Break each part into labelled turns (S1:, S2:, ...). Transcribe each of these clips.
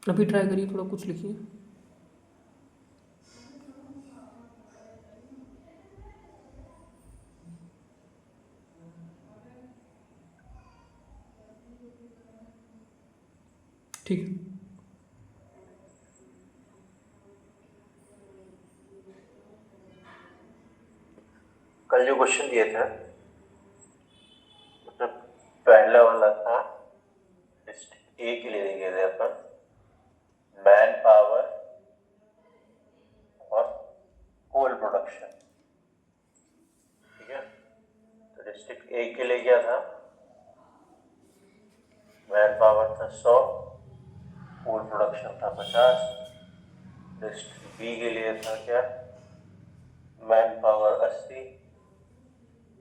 S1: अभी ट्राई करिए, थोड़ा कुछ लिखिए। ठीक है।
S2: कल जो क्वेश्चन दिए थे, मतलब पहला वाला था डिस्ट्रिक्ट ए के लिए दिए थे अपन मैन पावर और कोल प्रोडक्शन। ठीक है, तो डिस्ट्रिक्ट ए के लिए क्या था, मैन पावर था 100, कोल प्रोडक्शन था 50। डिस्ट्रिक्ट बी के लिए था क्या, मैन पावर 80,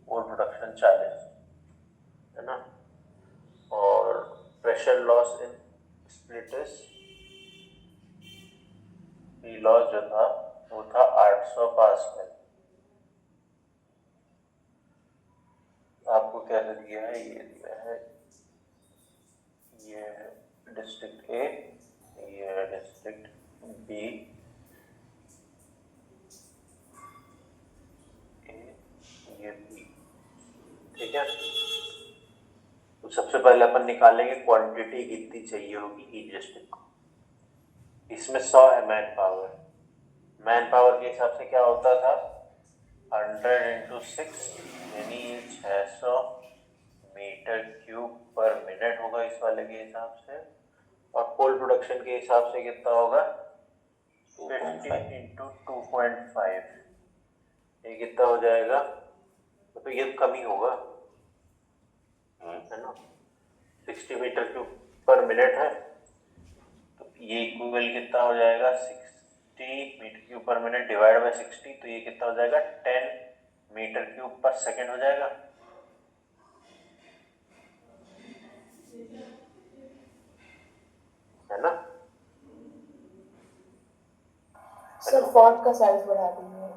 S2: कोल प्रोडक्शन 40, है ना। और pressure loss in splitters P loss जो था वो था 800 पास्कल। आपको क्या दिया है, ये दिया है, ये डिस्ट्रिक्ट ए, ये डिस्ट्रिक्ट बी, ये बी। ठीक है, तो सबसे पहले अपन निकालेंगे क्वांटिटी कितनी चाहिए होगी ईच डिस्ट्रिक्ट को। इसमें 100 है मैन पावर। मैन पावर के हिसाब से क्या होता था, 100 इंटू 6 यानी 600 मीटर क्यूब पर मिनट होगा इस वाले के हिसाब से। और कोल प्रोडक्शन के हिसाब से कितना होगा, 50 इंटू 2.5, ये कितना हो जाएगा, तो ये कमी होगा, है ना। 60 मीटर क्यूब पर मिनट है, तो ये इक्वल कितना हो जाएगा, 60 metre cube per minute divide by 60, तो ये कितना हो जाएगा, 10 मीटर क्यूब पर सेकेंड हो जाएगा। है ना।
S3: सर फॉन्ट का साइज बढ़ा दीजिए।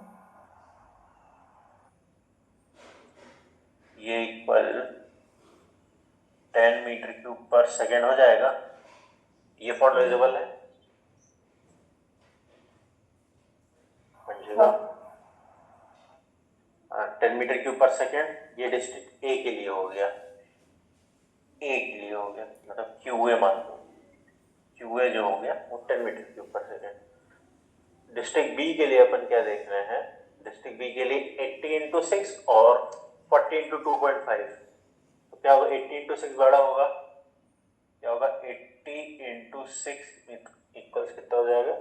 S2: ये equal 10 metre cube per second हो जाएगा। ये फॉन्ट विजिबल है, समझेगा। 10 मीटर क्यूब पर सेकेंड, ये डिस्ट्रिक्ट ए के लिए हो गया, ए के लिए हो गया, मतलब क्यूए मान लो, क्यूए जो हो गया वो 10 metre cube per second. District B के लिए अपन क्या देख रहे हैं, डिस्ट्रिक्ट बी के लिए 80 इंटू 6 और 40 इंटू 2.5, तो क्या होगा, 80 इंटू 6 बड़ा होगा, क्या होगा, 80 इंटू 6 इक्वल्स कितना हो जाएगा,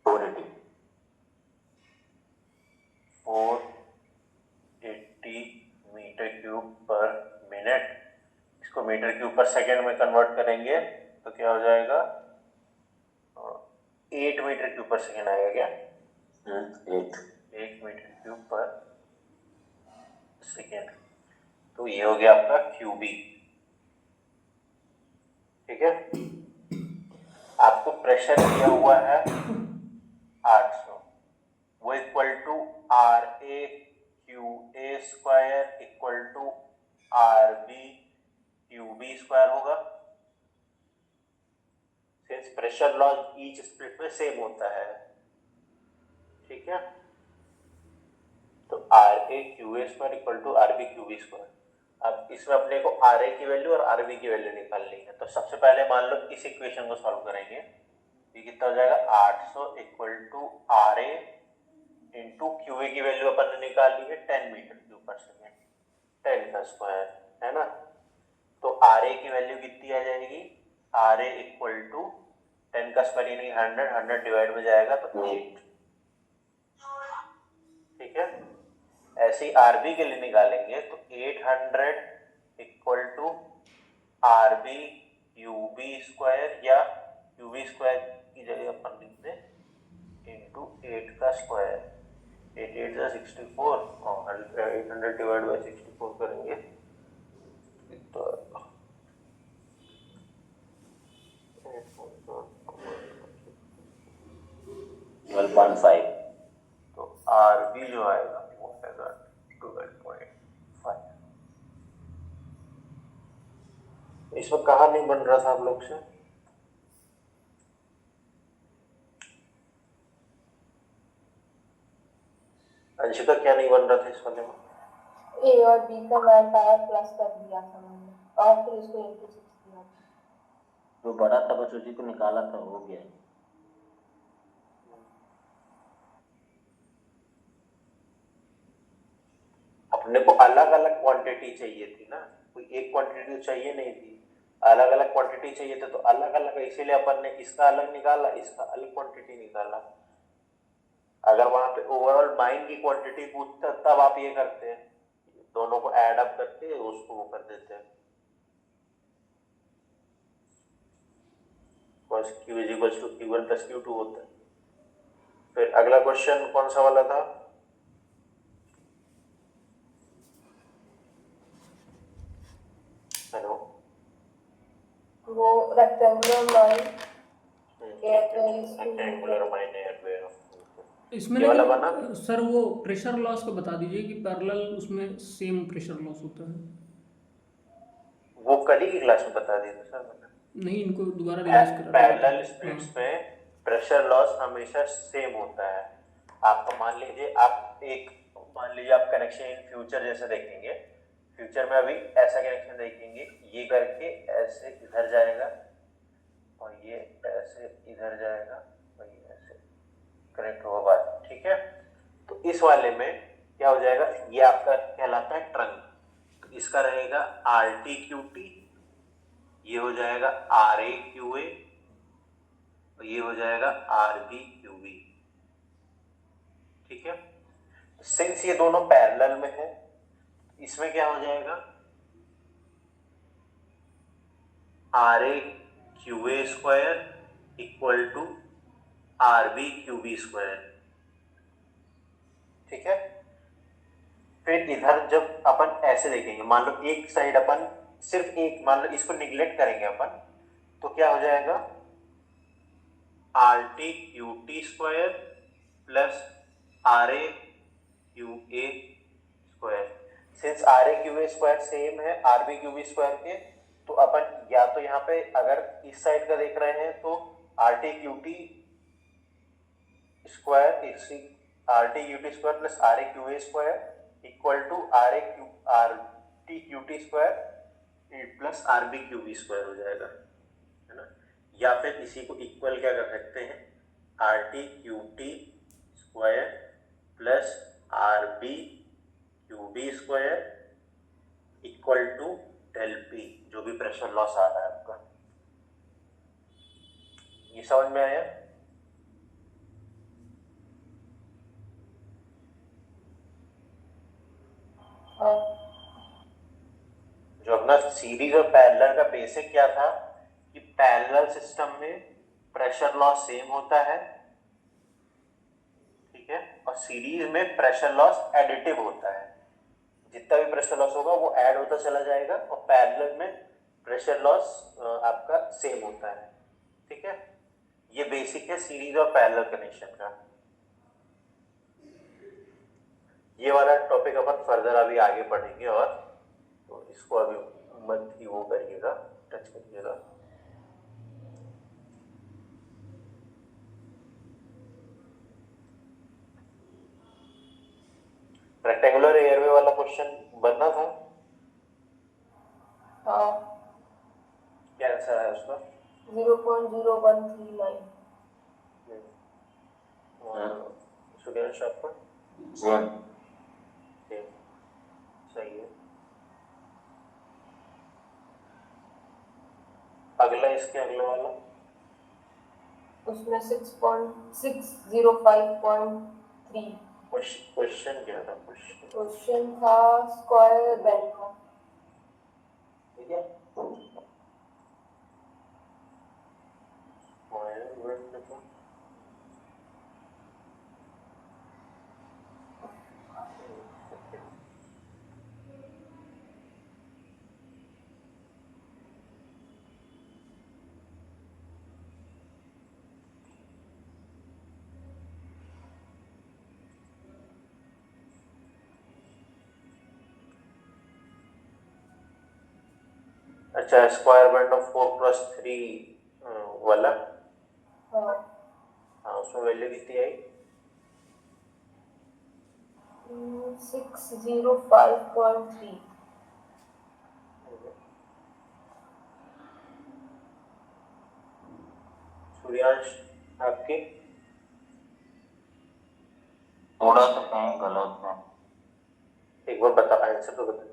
S2: 480, 480 मीटर क्यूब पर मिनट। इसको मीटर क्यूब पर सेकेंड में कन्वर्ट करेंगे तो क्या हो जाएगा, 8 मीटर क्यूब पर सेकेंड आएगा क्या, 8 मीटर क्यूब पर सेकेंड। तो ये हो गया आपका क्यूबी। ठीक है, आपको प्रेशर दिया हुआ है 800, वो equal to R A Q A square equal to R B Q B square होगा। Since pressure loss each split में सेम होता है। ठीक है, तो r A Q A square equal to R B Q B square. अब इसमें अपने को आर ए की वैल्यू और आर बी की वैल्यू निकालनी है, तो सबसे पहले मान लो इस इक्वेशन को सॉल्व करेंगे। ये कितना हो जाएगा, 800 equal to are A into Q A की वैल्यू अपन ने निकाली है 10 मीटर क्यूब पर सेकेंड, 10 का स्क्वायर, है ना। तो आर ए की वैल्यू कितनी आ जाएगी, आर ए इक्वल टू 10 का स्क्वायर यानी 100, 100 डिवाइड में जाएगा तो 8। ठीक है, ऐसे ही आरबी के लिए निकालेंगे तो 800 equal to are B U B square, या यू बी स्क्वायर की जगह अपन लिख दें इंटू 8 का स्क्वायर, 8 8 जा 64 और 800 डिवाइड बाय 64 करेंगे तो 12.5, तो आर बी जो आएगा वो आएगा 12.5। इसमें कहाँ नहीं बन रहा था आप लोग से? अंशिका क्या नहीं बन रहा था इस वाले में?
S3: ए और बी का मान पाया प्लस कर दिया था मैंने और फिर इसको इंटू 6 किया था।
S4: जो बड़ा था बस उसी को निकाला था, हो गया।
S2: अपने को अलग अलग क्वांटिटी चाहिए थी ना, कोई एक क्वांटिटी तो चाहिए नहीं थी, अलग अलग क्वांटिटी चाहिए थे, तो अलग अलग, इसीलिए अपन ने इसका अलग निकाला, इसका अलग क्वांटिटी निकाला। अगर वहां पे ओवरऑल बाइंग की क्वांटिटी पूछता तब आप ये करते हैं, दोनों को ऐड अप करके उसको वो कर देते हैं। cos q is equal to q1 plus q2 होता है। फिर अगला क्वेश्चन कौन सा वाला था? हेलो,
S3: वो रेक्टेंगुलर लाइन
S2: रेक्टेंगुलर माइन एयरवेयर।
S1: इसमें
S2: ये वाला बना?
S1: लेकिन सर वो प्रेशर लॉस का बता दीजिए कि पैरेलल उसमें सेम प्रेशर लॉस होता है।
S2: वो कल ही की क्लास में बता दिया था सर मैंने।
S1: नहीं, इनको दोबारा रिवाइज करा
S2: पैरेलल स्प्लिट्स में प्रेशर लॉस हमेशा सेम होता है। आपका मान लीजिए आप कनेक्शन इन फ्यूचर जैसे देखेंगे, फ्यूचर में अभी ऐसा कनेक्शन देखेंगे, ये करके ऐसे इधर जाएगा और ये ऐसे इधर जाएगा और ये ऐसे कनेक्ट होगा बात, ठीक है। तो इस वाले में क्या हो जाएगा, ये आपका कहलाता है ट्रंक, तो इसका रहेगा आर टी क्यू टी, ये हो जाएगा आर ए क्यू ए, और ये हो जाएगा आर बी क्यू बी, ठीक है। सिंस ये दोनों पैरेलल में है, इसमें क्या हो जाएगा, R A Q A square equal to R B Q B square, ठीक है। फिर इधर जब अपन ऐसे देखेंगे, मान लो एक साइड अपन सिर्फ एक, मान लो इसको निगलेक्ट करेंगे अपन, तो क्या हो जाएगा, r T Q T square plus R A Q A square. Since r A Q A square same है r B Q B square के, तो अपन या तो यहाँ पे अगर इस साइड का देख रहे हैं तो R T Q T square plus R A Q A square equal to R T Q T square plus R B Q B square हो जाएगा, है ना। या फिर इसी को इक्वल क्या कर सकते हैं, R T Q T square plus R B Q B square equal to del P, जो भी प्रेशर लॉस आ रहा है आपका। ये समझ में आया? जो अपना सीरीज और पैरेलल का बेसिक क्या था कि पैरेलल सिस्टम में प्रेशर लॉस सेम होता है, ठीक है, और सीरीज में प्रेशर लॉस एडिटिव होता है, जितना भी प्रेशर लॉस होगा वो ऐड होता चला जाएगा, और पैरेलल में प्रेशर लॉस आपका सेम होता है, ठीक है। ये बेसिक है सीरीज और पैरेलल कनेक्शन का। ये वाला टॉपिक अपन फर्दर अभी आगे पढ़ेंगे, और तो इसको अभी मत ही वो करिएगा, टच करिएगा। रेक्टेंगुलर एयरवे वाला क्वेश्चन बनना था।
S3: हाँ,
S2: क्या आंसर है उसका?
S3: 0.0139।
S2: सुगेश आपका?
S4: 1
S2: सही है। अगला इसके अगले वाला
S3: उसमें 6.605.3
S2: क्वेश्चन क्या था?
S3: क्वेश्चन था स्क्वायर बेंड का।
S2: ठीक है, अच्छा, स्क्वायर बैंड ऑफ 4+3 वाला।
S3: हाँ
S2: हाँ, उसमें वैल्यू कितनी आई?
S3: 605.3।
S2: सूर्यांश आपके?
S4: थोड़ा सा कहीं गलत है।
S2: एक बार बता, आंसर तो बताइए।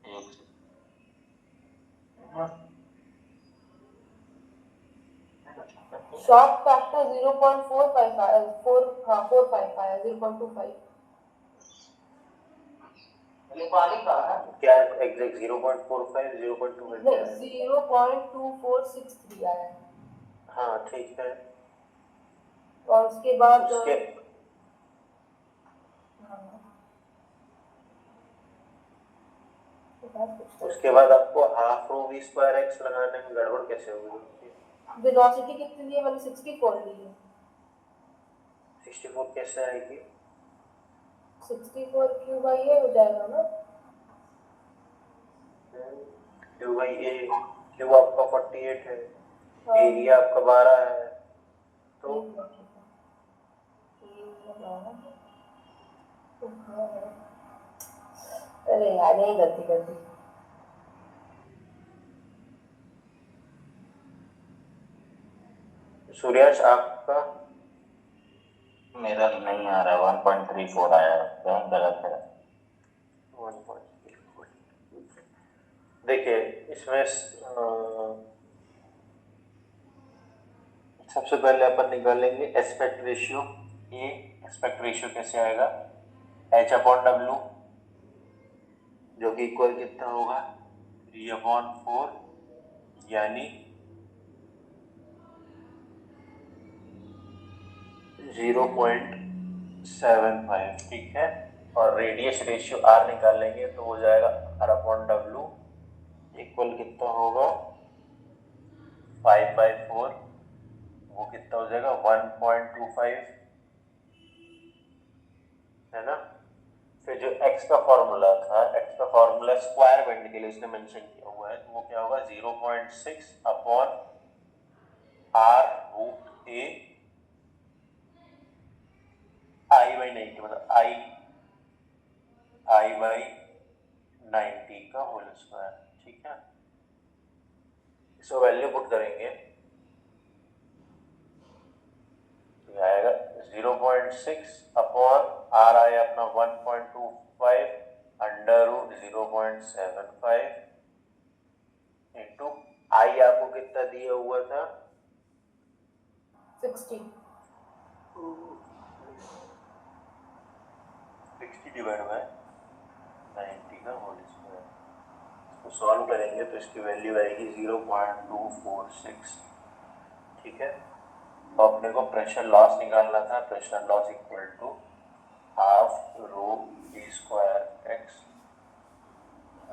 S4: एक
S3: शॉर्ट फैक्टर 0.455 4 हाँ 455 0.25।
S2: क्या एग्जैक्ट 0.45 0.2 क्या है?
S3: 0.2463 आया है।
S2: हाँ ठीक है।
S3: और उसके बाद
S2: उसके उसके बाद आपको half rho V square X लगाने में गड़बड़ कैसे होगी?
S3: वेलोसिटी कितनी दी है? मैंने 64 ली है।
S2: 64 कैसे आएगी?
S3: 64 क्यू बाई ए हो जाएगा ना।
S2: क्यू बाई ए, क्यू आपका 48 है,
S3: हाँ।
S2: एरिया आपका 12 है, तो
S3: अरे यार यही गलती कर दी।
S2: सूर्याश आपका?
S4: मेरा नहीं आ रहा, 1.34 आया है, कहीं गलत है।
S2: 1.34। देखिए इसमें सबसे पहले अपन निकालेंगे एस्पेक्ट रेशियो। ये एस्पेक्ट रेशियो कैसे आएगा? H/W, जो कि इक्वल कितना होगा? 3/4, यानी 0.75, ठीक है। और रेडियस रेशियो R निकालेंगे तो हो जाएगा R/W इक्वल कितना होगा? 5/4, वो कितना हो जाएगा? 1.25, है ना। फिर जो x का फॉर्मूला था, x का फॉर्मूला स्क्वायर बैंड के लिए उसने मेंशन किया हुआ है, तो वो क्या होगा? 0.6/R√A I/90, मतलब I/90 का होल स्क्वायर, ठीक है। इसको वैल्यू पुट करेंगे तो आएगा 0.6/R आया अपना 1.25 √0.75 इंटू I आपको कितना दिया हुआ था?
S3: 60
S2: डिवाइड बाय 90 का होल स्क्वायर। इसको सॉल्व करेंगे तो इसकी वैल्यू आएगी 0.246, ठीक है। तो अपने को प्रेशर लॉस निकालना था, pressure loss equal to half rho V square X,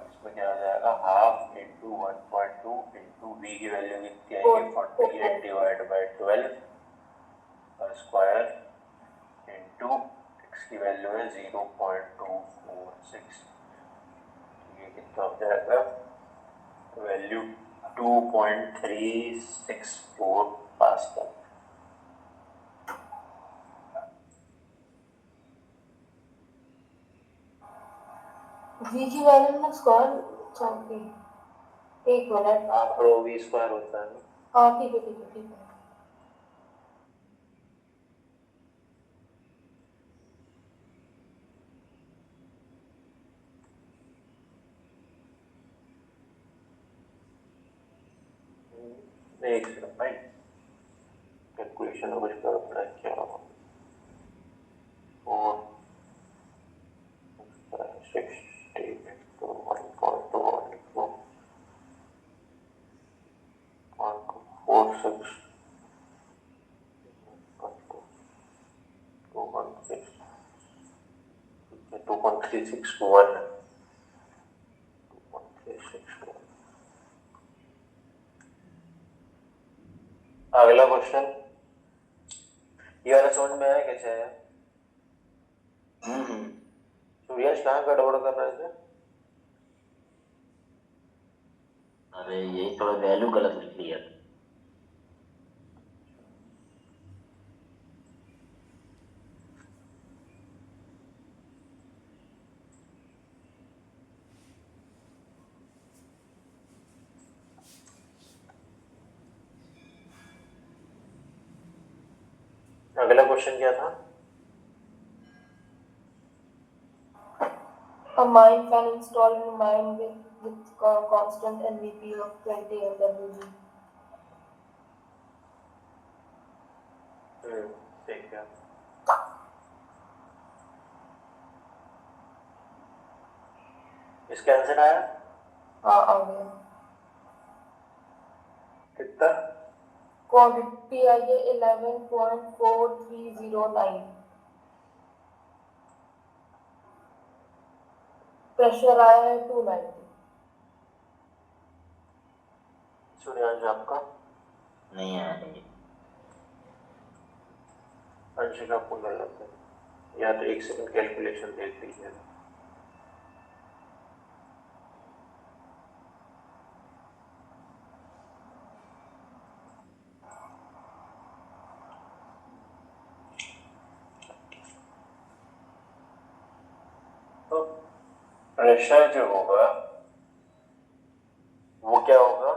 S2: इसमें क्या आ जाएगा? हाफ इंटू 1.2 इंटू वी की वैल्यू कितनी आएगी? 48 divide by 12 square into X की वैल्यू है 0.246, ये कितना हो जाएगा? Value 2.364 pascal.
S3: जी की वैल्यू में स्क्वायर चाहिए। एक मिनट।
S2: हाफ रो वी स्क्वायर होता है ना।
S3: हाँ ठीक है ठीक है ठीक है।
S2: एक सेकंड भाई, कैलकुलेशन में कुछ गड़बड़ पड़ा है क्या? 460 into 1.2 1.46 2.361 2.361। अगला क्वेश्चन, ये वाला समझ में आया कैसे है? सूर्याश कहाँ गड़बड़ कर रहे थे?
S4: अरे यही थोड़ा वैल्यू गलत लिख लिया।
S2: अगला क्वेश्चन क्या था?
S3: A mine fan installed in a mine with constant NVP of 20 MWG.
S2: ठीक है। इसका आंसर आया
S3: हाँ आ गया।
S2: कितना?
S3: क्वांटिटी आई है 11.4309। प्रेशर आया है 290।
S2: सूर्यांश आपका?
S4: नहीं आया ये।
S2: अंश का आपको गलत है, या तो एक सेकंड कैलकुलेशन देख लीजिए। तो प्रेशर जो होगा वो क्या होगा?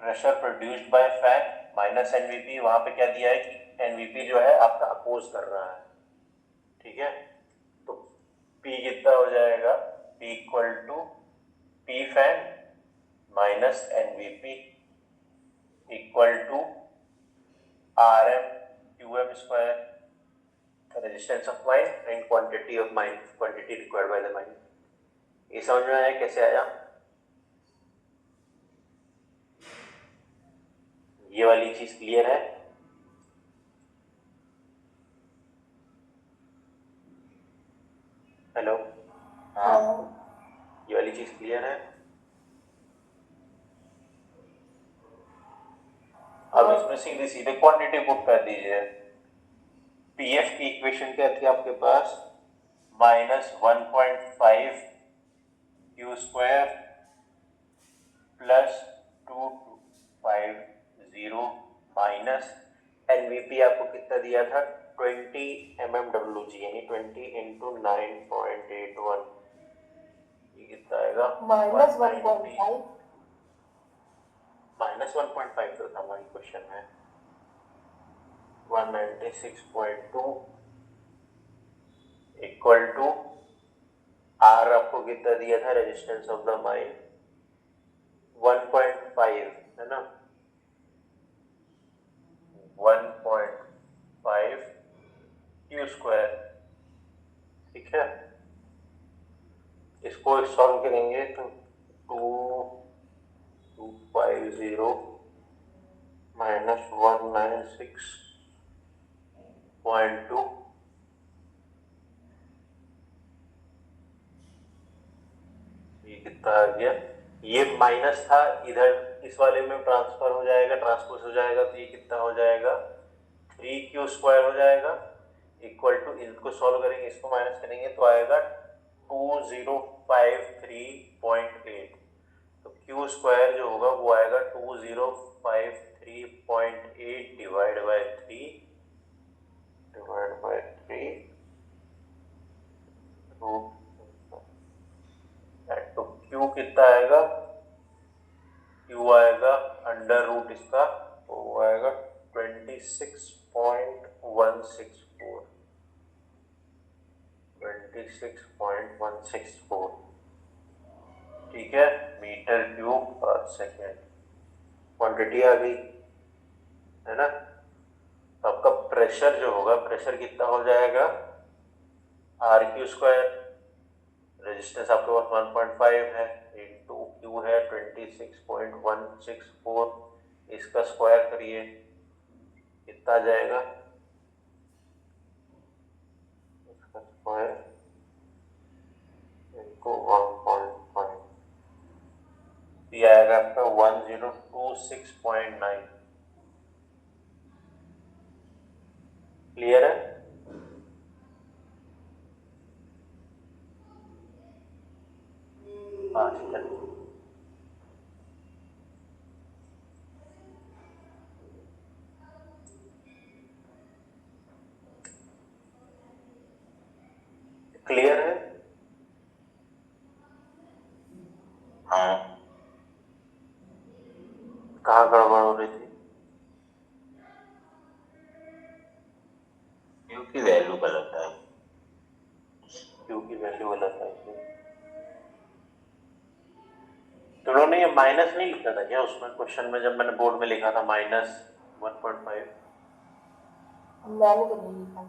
S2: Pressure produced by fan minus NVP. वहां पे क्या दिया है कि एनवीपी जो है आपका अपोज कर रहा है, ठीक है। तो P कितना हो जाएगा? P equal to P fan minus NVP equal to RM QM square, resistance of mine and quantity of mine, quantity required by the mine. ये समझ में आया कैसे आया? ये वाली चीज क्लियर है? हेलो,
S4: हाँ
S2: ये वाली चीज क्लियर है? अब इसमें सीधे सीधे क्वांटिटी पुट कर दीजिए। पीएफ की इक्वेशन क्या थी आपके पास? -1.5 Q square plus 2250 minus NVP आपको कितना दिया था? 20 mmWg, यानी 20 इंटू 9.81, ये कितना आएगा?
S3: -1.5।
S2: -1.5 तो था हमारी क्वेश्चन में। 196.2 इक्वल टू आर आपको कितना दिया था? रेजिस्टेंस ऑफ द माइन 1.5 है ना, 1.5 क्यू स्क्वायर, ठीक है। इसको सॉल्व करेंगे तो 2250 माइनस 196.2, ये कितना आ गया? ये माइनस था, इधर इस वाले में ट्रांसफर हो जाएगा, ट्रांसपोज हो जाएगा, तो ये कितना हो जाएगा? 3Q स्क्वायर हो जाएगा इक्वल टू, इसको सॉल्व करेंगे, इसको माइनस करेंगे तो आएगा 2053.8। तो Q स्क्वायर जो होगा वो आएगा 2053.8 डिवाइड बाय 3 तो Q कितना आएगा? Q आएगा अंडर रूट इसका, वो आएगा 26.164, 26.164, ठीक है, metre cube per second. Quantity आ गई है ना। तो आपका प्रेशर जो होगा, प्रेशर कितना हो जाएगा? RQ स्क्वायर, रेजिस्टेंस आपके पास 1.5 है, इंटू क्यू है 26.164, इसका स्क्वायर करिए, कितना आ जाएगा? इसका स्क्वायर इनको 1.5, ये आएगा आपका 1026.9। क्लियर है? हाँ ठीक है। कहाँ गड़बड़ हो रही थी?
S4: क्यू की वैल्यू गलत है।
S2: क्यू की वैल्यू गलत है। तुम लोगों ने ये माइनस नहीं लिखा था क्या उसमें क्वेश्चन में, जब मैंने बोर्ड में लिखा था -1.5?
S3: मैंने तो नहीं लिखा था।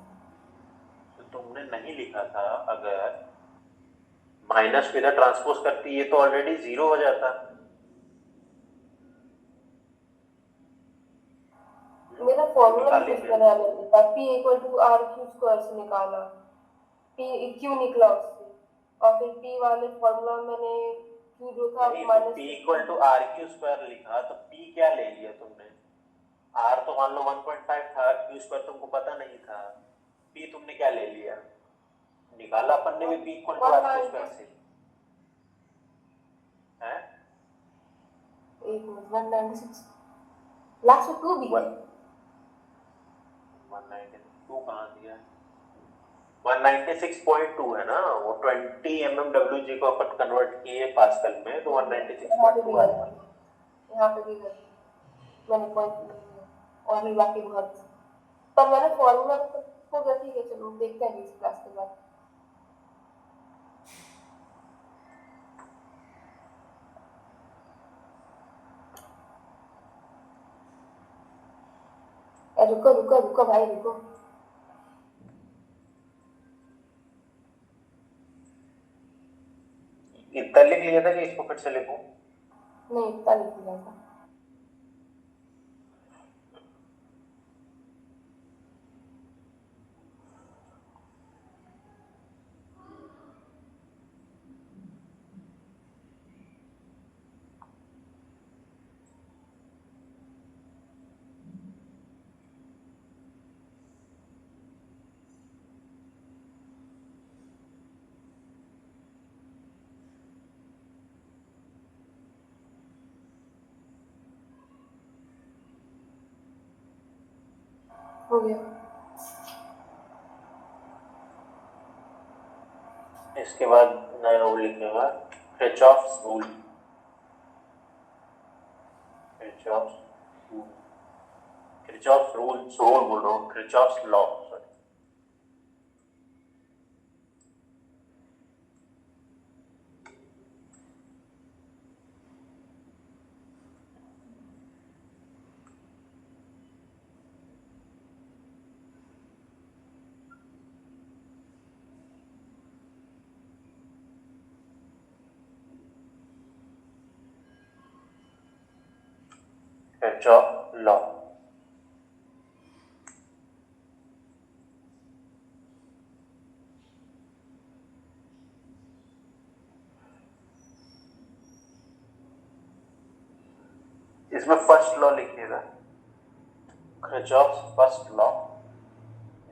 S2: तो तुमने नहीं लिखा था, अगर माइनस को इधर ट्रांसपोज करती ये तो ऑलरेडी 0 हो जाता।
S3: मेरा फॉर्मूला
S2: निकाले
S3: कुछ
S2: फिर।
S3: मैंने अलग लिखा, P = R³ से निकाला, Q निकला उससे, और फिर P वाले फॉर्मूला मैंने Q जो था
S2: नहीं, तो
S3: माइनस
S2: P = R³ लिखा, तो P क्या ले लिया तुमने? R तो मान लो 1.5 था, Q² तुमको पता नहीं था, P तुमने क्या ले लिया? निकाला अपन ने भी P = R² से है।
S3: 196 लास्ट में 2 भी है।
S2: 192 कहाँ दिया? 196.2 है ना, वो 20 mmWg को अपन कन्वर्ट किए पास्कल में, तो
S3: यहाँ पे भी
S2: 196.2 आएगा।
S3: गलती, यहाँ पे भी गलती, मैंने पॉइंट नहीं लिया, और भी बाकी बहुत, पर मैंने फॉर्मूला को गलती है। चलो देखते हैं इस क्लास के बाद। रुको रुको रुको भाई रुको।
S2: इतना लिख लिया था कि इसको फिर से लिखूं?
S3: नहीं, इतना लिख लिया था। हो गया।
S2: इसके बाद नया रूल लिखेगा, किरचॉफ्स रूल। किरचॉफ्स रूल बोल रहा हूँ, Kirchhoff's law, sorry. Kirchhoff law. इसमें फर्स्ट लॉ लिखिएगा, किरचॉफ्स फर्स्ट लॉ,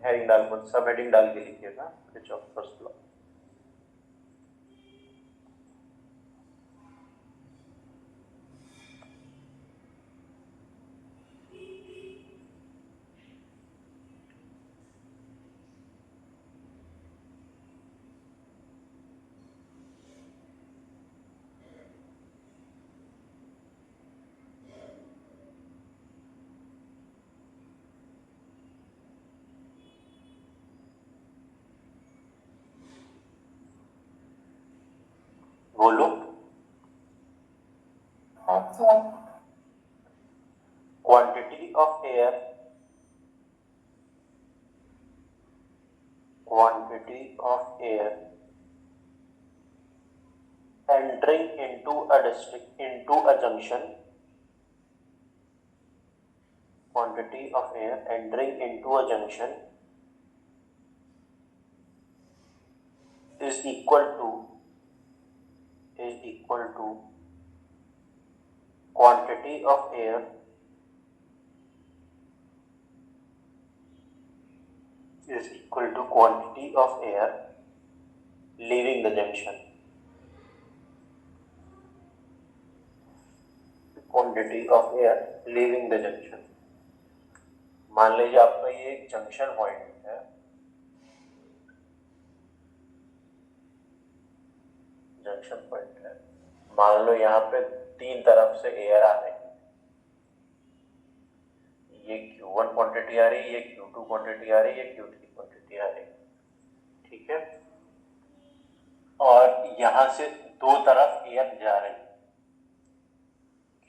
S2: हेडिंग डाल, सब हेडिंग डाल के लिखिएगा, किरचॉफ फर्स्ट लॉ। बोलो।
S3: अच्छा,
S2: quantity of air, entering into a junction, quantity of air entering into a junction is equal to quantity of air leaving the junction. Quantity of air leaving the junction. मान लीजिए आपका ये एक junction point है, मान लो यहाँ पे 3 तरफ से एयर आ रही है, ये Q1 क्वांटिटी आ रही है, ये Q2 क्वांटिटी आ रही है, Q3 क्वांटिटी आ रही है, ठीक है। और यहां से दो तरफ एयर जा रही है,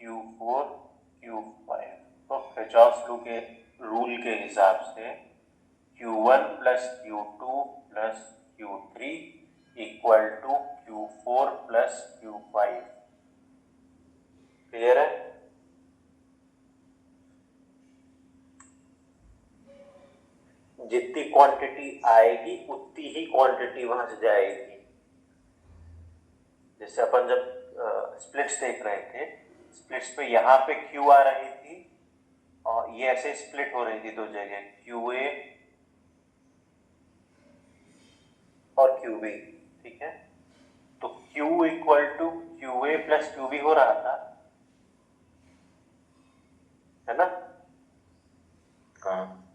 S2: Q4 Q5। तो किरचॉफ रूल के हिसाब से Q1 plus Q2 plus Q3 equal to Q4 plus Q5। Clear है? जितनी क्वांटिटी आएगी उतनी ही क्वांटिटी वहां से जाएगी। जैसे अपन जब स्प्लिट्स देख रहे थे, स्प्लिट्स पे यहाँ पे Q आ रही थी और ये ऐसे स्प्लिट हो रही थी दो जगह, QA और QB, ठीक है। तो Q equal to QA plus QB हो रहा था, है ना?
S4: हाँ।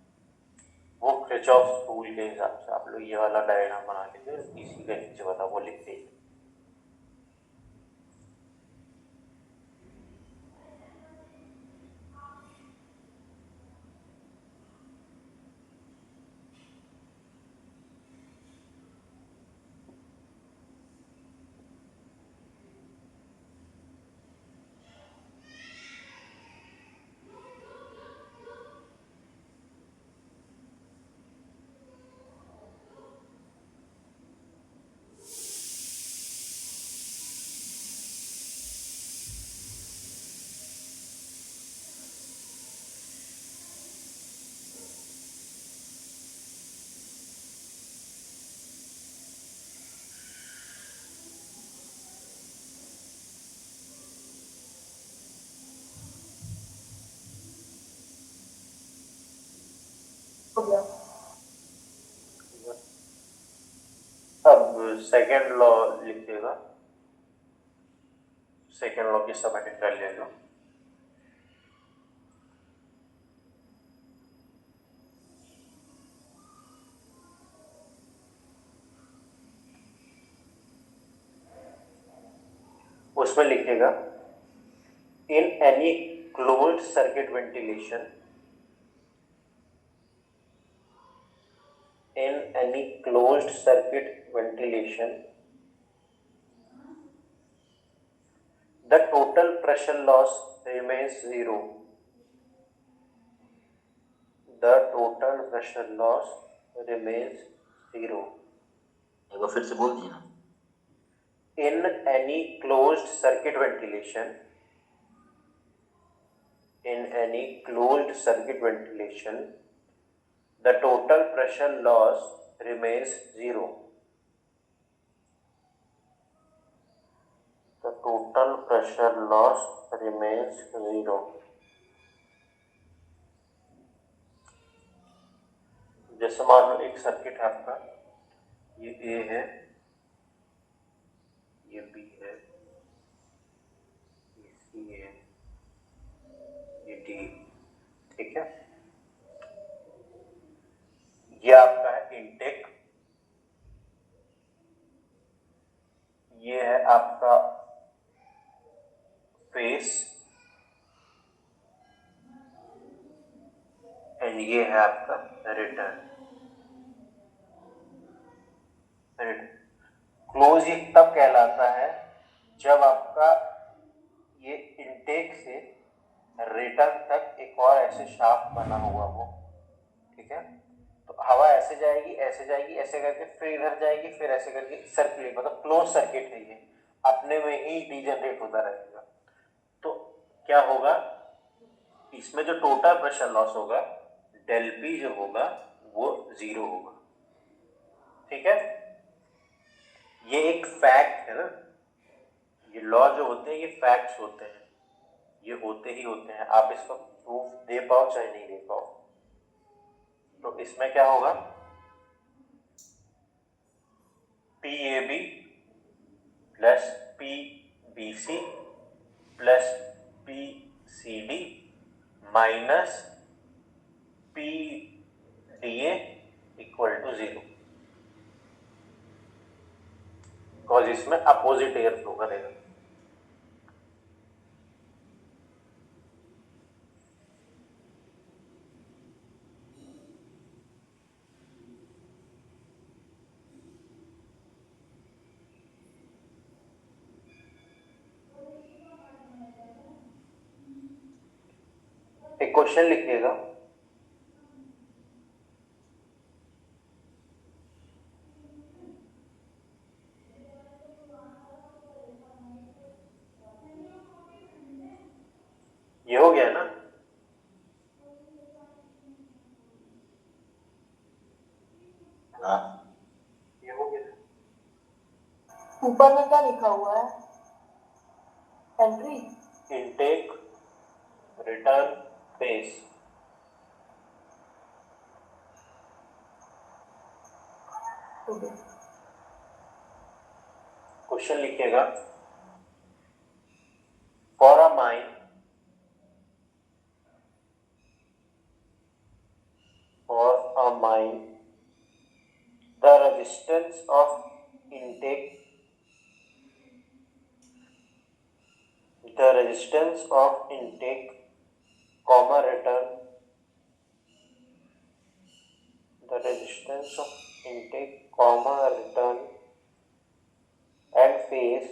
S2: वो किरचॉफ रूल के हिसाब से आप लोग ये वाला डायग्राम बना लीजिए, इसी के नीचे बता वो लिख दीजिए।
S3: हो गया।
S2: अब सेकेंड लॉ लिखिएगा, सेकेंड लॉ की सबमिट कर लेगा। उसमें लिखिएगा in any closed circuit ventilation, in any closed circuit ventilation, the total pressure loss remains zero. The total pressure loss remains zero.
S4: एक बार फिर से बोल दिया।
S2: In any closed circuit ventilation, in any closed circuit ventilation, the total pressure loss remains zero. The total pressure loss remains zero. जैसे मान लो एक circuit है आपका, ये A है, ये B है, ये C है, ये D, ठीक है। ये आपका है इनटेक, ये है आपका फेस, एंड ये है आपका रिटर्न। क्लोज ये तब कहलाता है जब आपका ये इनटेक से रिटर्न तक एक और ऐसे शाफ्ट बना हुआ हो, ठीक है। तो हवा ऐसे जाएगी, ऐसे जाएगी, ऐसे करके फिर इधर जाएगी, फिर ऐसे करके सर्कुलेट, मतलब क्लोज सर्किट है ये, अपने में ही डीजनरेट होता रहेगा। तो क्या होगा, इसमें जो टोटल प्रेशर लॉस होगा, डेल पी जो होगा वो जीरो होगा, ठीक है। ये एक फैक्ट है ना, ये लॉ जो होते हैं ये फैक्ट्स होते हैं, ये होते ही होते हैं, आप इसका प्रूफ दे पाओ चाहे नहीं दे पाओ। तो इसमें क्या होगा, PAB plus PBC plus PCD minus PDA equal to zero, because इसमें अपोजिट एयर फ्लो करेगा। एक क्वेश्चन लिखिएगा, ये हो गया ना?
S4: हाँ
S2: ये हो गया।
S3: ऊपर में क्या लिखा हुआ है? Entry.
S2: Intake, return, face.
S3: Okay.
S2: Question लिखिएगा, for a mine the resistance of intake comma return, the resistance of intake comma return and phase,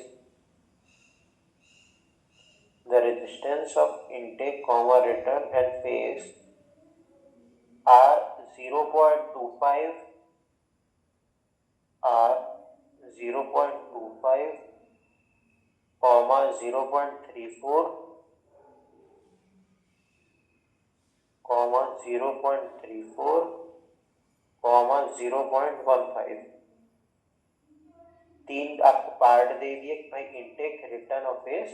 S2: the resistance of intake comma return and phase are 0.25 comma 0.34 comma 0.34 comma 0.15। तीन आपको part दे दिए कि भाई intake, return और face,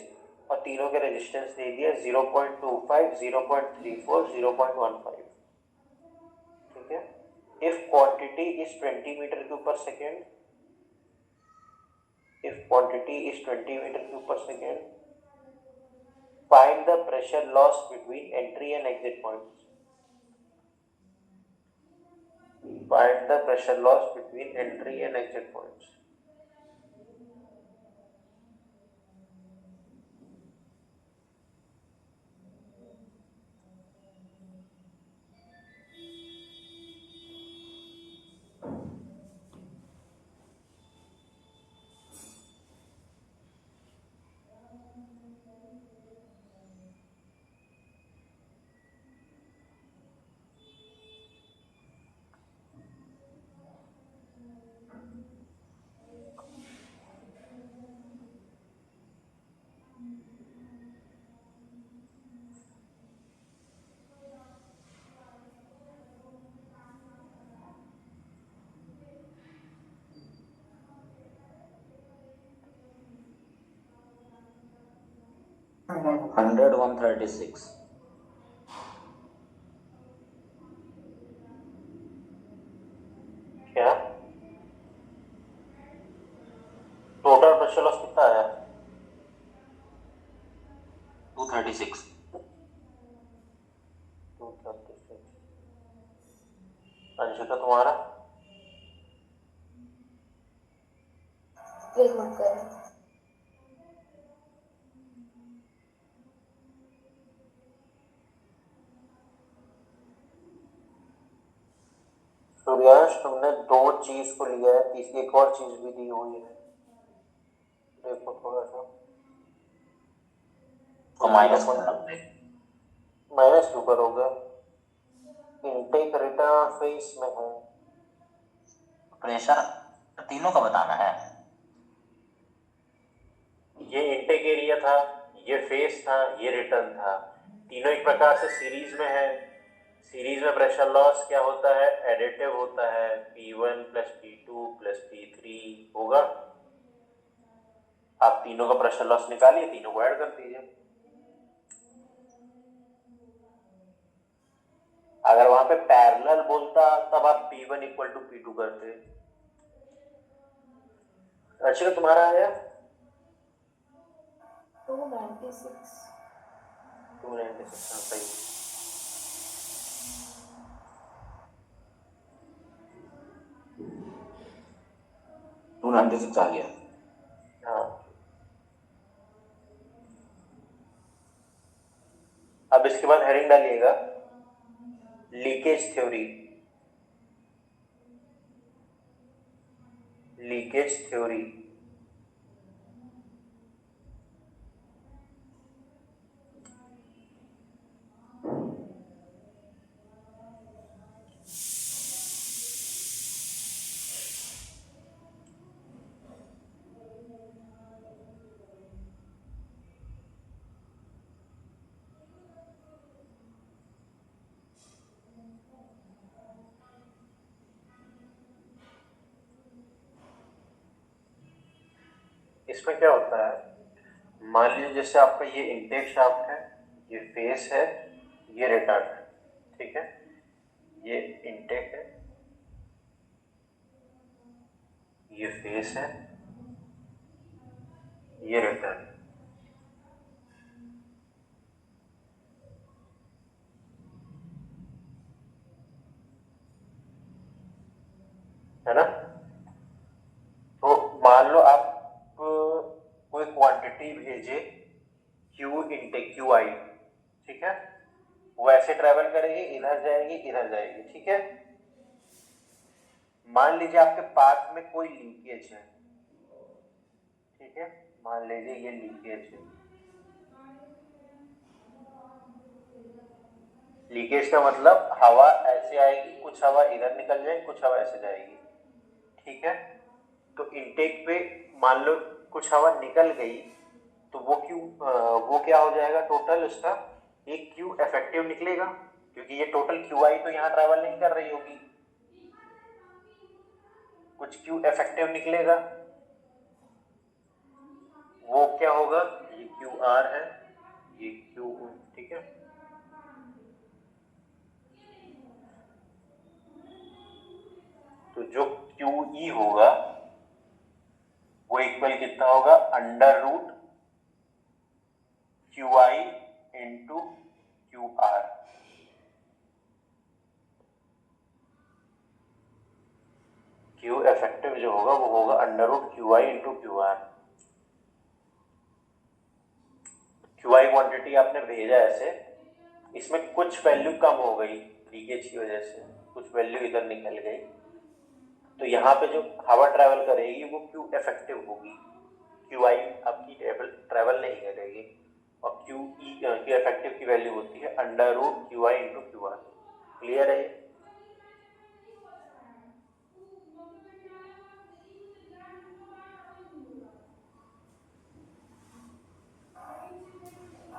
S2: और तीनों के resistance दे दिए 0.25, 0.34, 0.15। ठीक है। If quantity is 20 metre cube per second, if quantity is 20 meter cube per second, find the pressure loss between entry and exit points. Find the pressure loss between entry and exit points.
S4: Hundred 136।
S2: क्या total pressure loss कितना आया?
S4: 236।
S2: 236। अंशिका तुम्हारा?
S3: एक minute करें।
S2: सूर्यांश, तुमने दो चीज को लिया है, तीसरी एक और चीज भी दी हुई है, देखो थोड़ा सा।
S4: तो माइनस
S2: माइनस क्यों करोगे? इनटेक, रिटर्न, फेस में है।
S4: प्रेशर तीनों का बताना है।
S2: ये इनटेक एरिया था, ये फेस था, ये रिटर्न था, तीनों एक प्रकार से सीरीज में है। सीरीज में प्रेशर लॉस क्या होता है? एडिटिव होता है, P1 plus P2 plus P3 होगा। आप तीनों का प्रेशर लॉस निकालिए, तीनों को ऐड कर दीजिए। अगर वहां पे पैरेलल बोलता तब आप P1 इक्वल टू P2 करते। अच्छा, तुम्हारा आया
S3: 296।
S2: 296। हाँ सही।
S4: 296 आ गया।
S2: हाँ, अब इसके बाद हेडिंग डालिएगा, लीकेज थ्योरी। Leakage theory. इसमें क्या होता है, मान लीजिए जैसे आपका ये इनटेक शाफ्ट है, ये फेस है, ये रिटर्न है, ठीक है, ये इनटेक है, ये फेस है, ये रिटर्न है ना। तो मान लो आप कोई क्वांटिटी भेजे क्यू इनटेक क्यू आई, ठीक है, वो ऐसे ट्रेवल करेगी, इधर जाएगी, इधर जाएगी, ठीक है। मान लीजिए आपके पाथ में कोई लीकेज है, ठीक है, मान लीजिए ये लीकेज है। लीकेज का मतलब हवा ऐसे आएगी, कुछ हवा इधर निकल जाएगी, कुछ हवा ऐसे जाएगी, ठीक है। तो इनटेक पे मान लो कुछ हवा निकल गई, तो वो क्या हो जाएगा, टोटल उसका एक क्यू इफेक्टिव निकलेगा, क्योंकि ये टोटल क्यू आई तो यहाँ ट्रैवल नहीं कर रही होगी, कुछ क्यू इफेक्टिव निकलेगा, वो क्या होगा, ये क्यू आर है, ये क्यू, ठीक है। तो जो क्यू ई होगा वो इक्वल कितना होगा, under root Q I into Q R. Q effective जो होगा वो होगा under root Q I into Q R. Q I quantity आपने भेजा ऐसे, इसमें कुछ वैल्यू कम हो गई लीकेज की वजह से, कुछ वैल्यू इधर निकल गई, तो यहाँ पे जो हवा ट्रैवल करेगी वो क्यू इफेक्टिव होगी, क्यू आई आपकी ट्रैवल नहीं करेगी। और क्यू इफेक्टिव की वैल्यू होती है under root Q I into Q R. Clear है?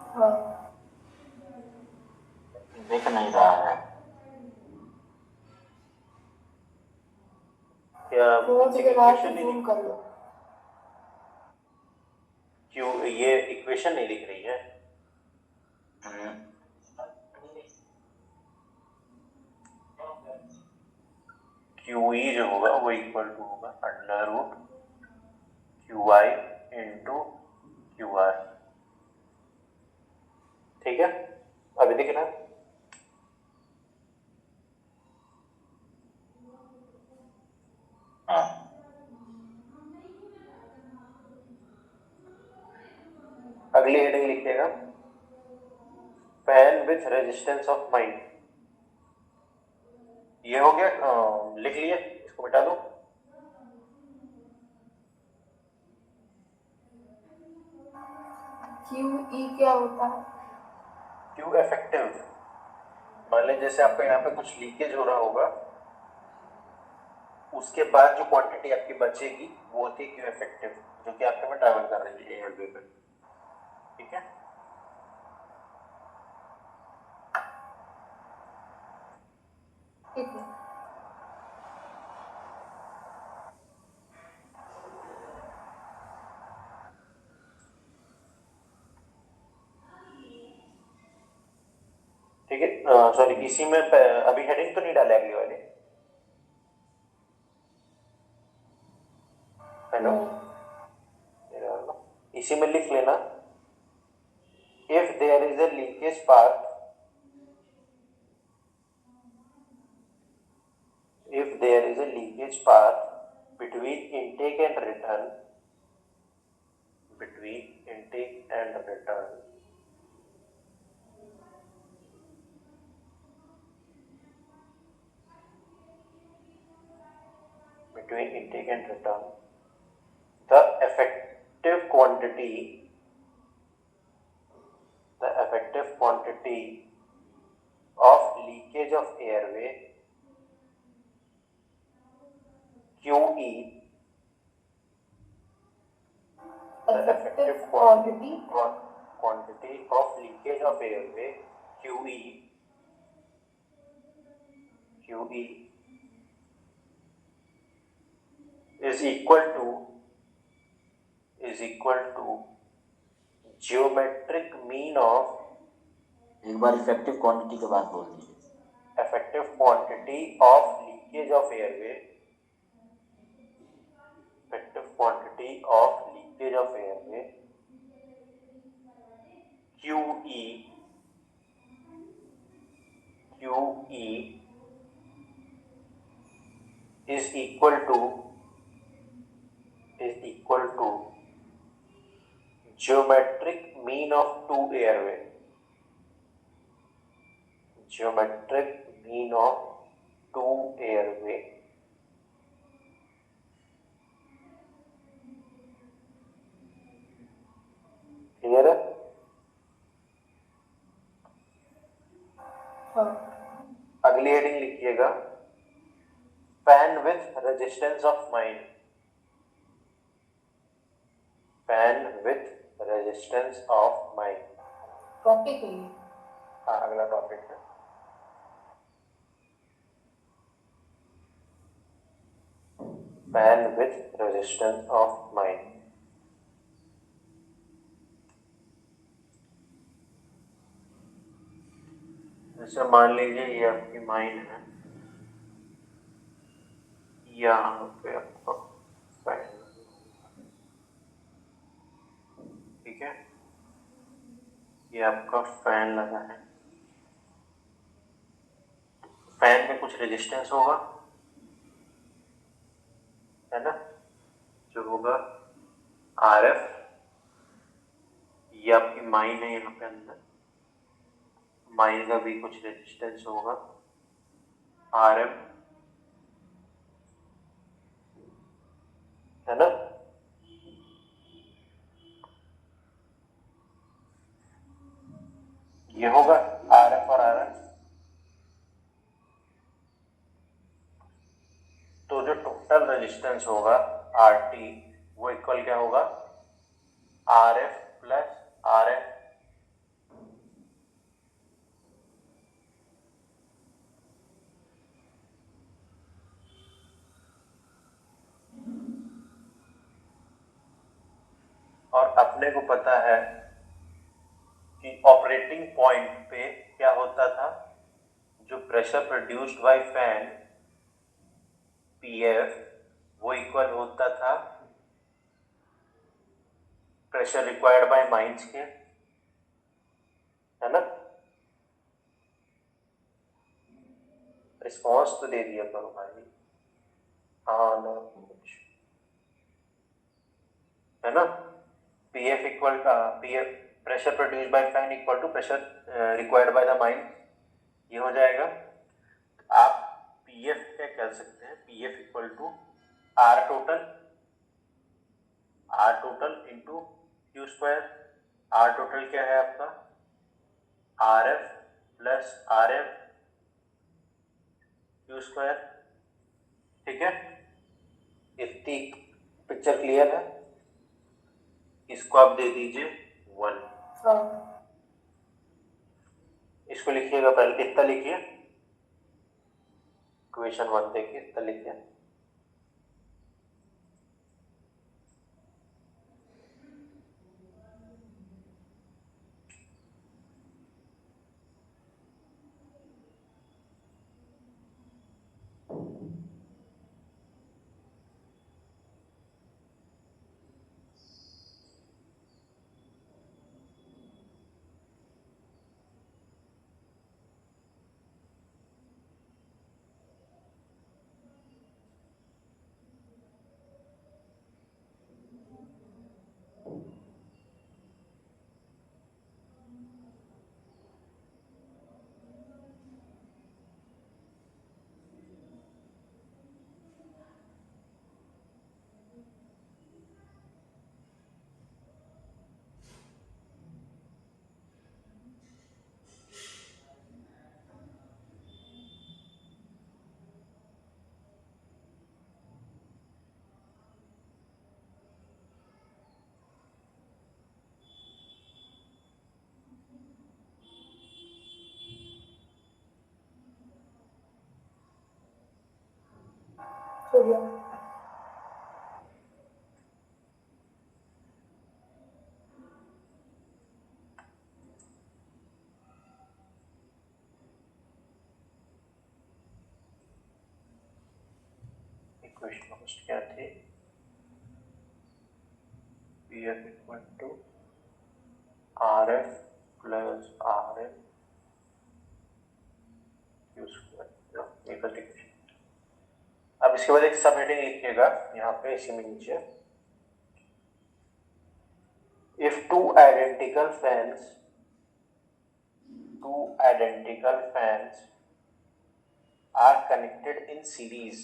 S3: हाँ
S4: दिख नहीं रहा है।
S2: क्या
S3: फोन से
S2: इक्वेशन
S3: जूम
S2: नहीं,
S3: कर लो।
S2: क्यों ये इक्वेशन नहीं दिख रही है? क्यू ई जो होगा वो इक्वल टू होगा under root Q I into Q R, ठीक है। अभी दिख रहा है?
S4: हाँ
S2: अगली हेडिंग लिखिएगा, fan with resistance of mind. ये हो गया, लिख लिए, इसको मिटा दो।
S3: क्यू ई क्या होता है?
S2: क्यू इफेक्टिव, मान लीजिए जैसे आपका यहाँ पे कुछ लीकेज हो रहा होगा, उसके बाद जो क्वांटिटी आपकी बचेगी वो होती है क्यू इफेक्टिव, जो कि आपके में ट्रैवल कर रही है एयर वे पे, ठीक है।
S3: ठीक है।
S2: ठीक है, सॉरी, इसी में अभी हेडिंग तो नहीं डाले अगली वाली, हेलो, इसी में लिख लेना, if there is a leakage path, if there is a leakage path between intake and return, between intake and return, between intake and return, the effective quantity of leakage of airway QE,
S3: effective quantity
S2: quantity of leakage of airway QE is equal to is equal to geometric mean of,
S4: एक बार effective quantity के बाद बोल दीजिए।
S2: Effective quantity of leakage of airway, effective quantity of leakage of airway QE is equal to geometric mean of two airway, geometric mean of two airway। Clear है?
S3: हाँ
S2: अगली heading लिखिएगा, fan with resistance of mine, fan with resistance of mine.
S3: Topic है ये।
S2: हाँ, अगला topic है। Fan with resistance of mine. जैसे मान लीजिए ये आपकी माइन है, यहाँ पे आपका फैन, ठीक है, ये आपका फैन लगा है, फैन में कुछ रेजिस्टेंस होगा, है ना, जो होगा RF, ये आपकी माइन है, यहाँ पे अंदर माइन का भी कुछ रेजिस्टेंस होगा RM, है ना। ये होगा RF और RF। तो जो टोटल रेजिस्टेंस होगा RT वो इक्वल क्या होगा, RF प्लस RF। और अपने को पता है कि ऑपरेटिंग पॉइंट पे क्या होता था, जो pressure produced by fan PF वो इक्वल होता था प्रेशर रिक्वायर्ड बाय माइंस के, है ना। रिस्पॉन्स तो दे दिया करो भाई, हाँ ना कुछ, है ना। PF equal PF pressure produced by fan equal to pressure required by the mine, ये हो जाएगा। आप PF क्या कर सकते हैं, PF equal to R total into Q square. R total क्या है आपका, RF plus RM Q square, ठीक है। इतनी पिक्चर क्लियर है, इसको आप दे दीजिए 1।
S3: हाँ
S2: इसको लिखिएगा, पहले इतना लिखिए, इक्वेशन 1 देखिए, इतना लिखिए।
S3: हो गया।
S2: इक्वेशन फर्स्ट क्या थी, P F equal to R F plus R F Q square, ये फर्स्ट इक्वेशन। अब इसके बाद एक सब हेडिंग लिखिएगा यहाँ पे इसी में नीचे, if two identical fans are connected in series,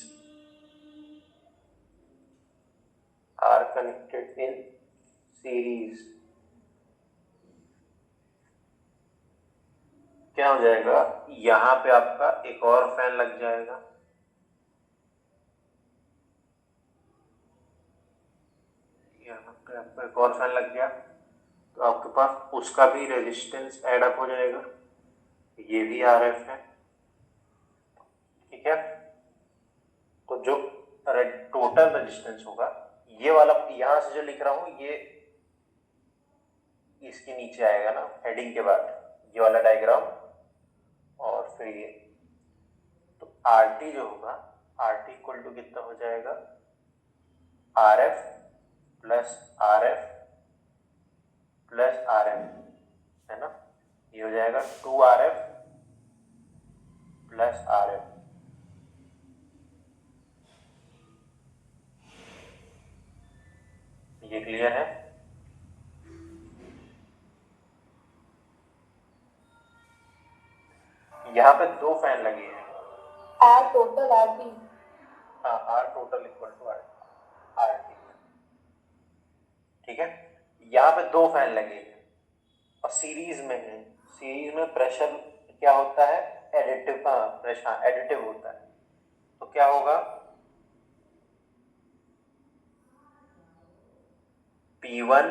S2: क्या हो जाएगा, यहाँ पे आपका एक और फैन लग जाएगा, यहाँ पे आपका एक और फैन लग गया, तो आपके पास उसका भी रेजिस्टेंस ऐड अप हो जाएगा, ये भी आर एफ है, ठीक है। तो जो टोटल रेजिस्टेंस होगा, ये वाला यहां से जो लिख रहा हूं ये इसके नीचे आएगा ना हेडिंग के बाद, ये वाला डायग्राम, और फिर ये, तो आर टी जो होगा, आर टी इक्वल टू कितना हो जाएगा, R F plus R F plus R M, है ना, ये हो जाएगा 2RF प्लस आर एफ। ये क्लियर है? यहाँ पे दो फैन लगे हैं,
S3: आर टोटल आर टी,
S2: हाँ, आर total equal to R T, ठीक है। यहाँ पे दो फैन लगे हैं और सीरीज में है, सीरीज में प्रेशर क्या होता है, एडिटिव, प्रेशर एडिटिव होता है, तो क्या होगा, P1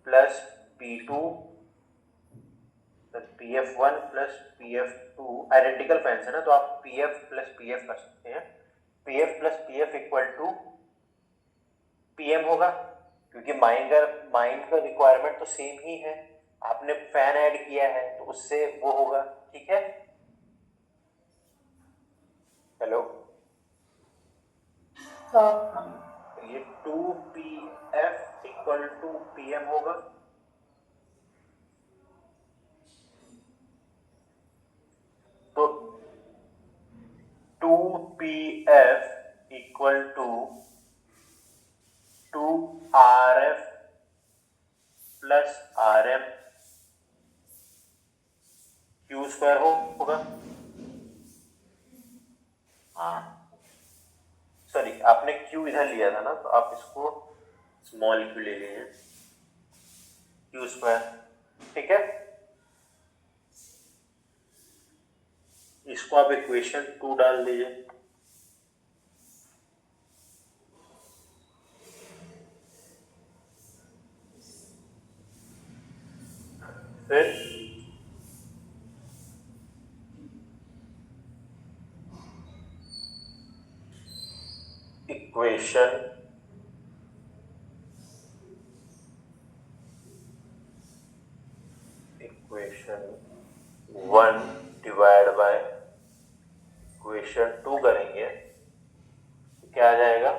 S2: plus P2 PF1 plus PF2, identical fans है ना, तो आप PF प्लस PF कर सकते हैं, PF plus PF equal to PM होगा, क्योंकि माइंड का रिक्वायरमेंट तो सेम ही है, आपने फैन ऐड किया है तो उससे वो होगा, ठीक है। हेलो,
S3: हाँ,
S2: तो ये 2PF इक्वल टू PM होगा, तो 2PF equal to 2RF plus RM Q square होगा,
S4: हाँ
S2: सॉरी आपने क्यू इधर लिया था ना, तो आप इसको स्मॉल क्यू ले लीजिए, क्यू स्क्वायर, ठीक है। इसको आप इक्वेशन 2 डाल दीजिए, फिर इक्वेशन 1 डिवाइड बाय इक्वेशन 2 करेंगे, तो क्या आ जाएगा,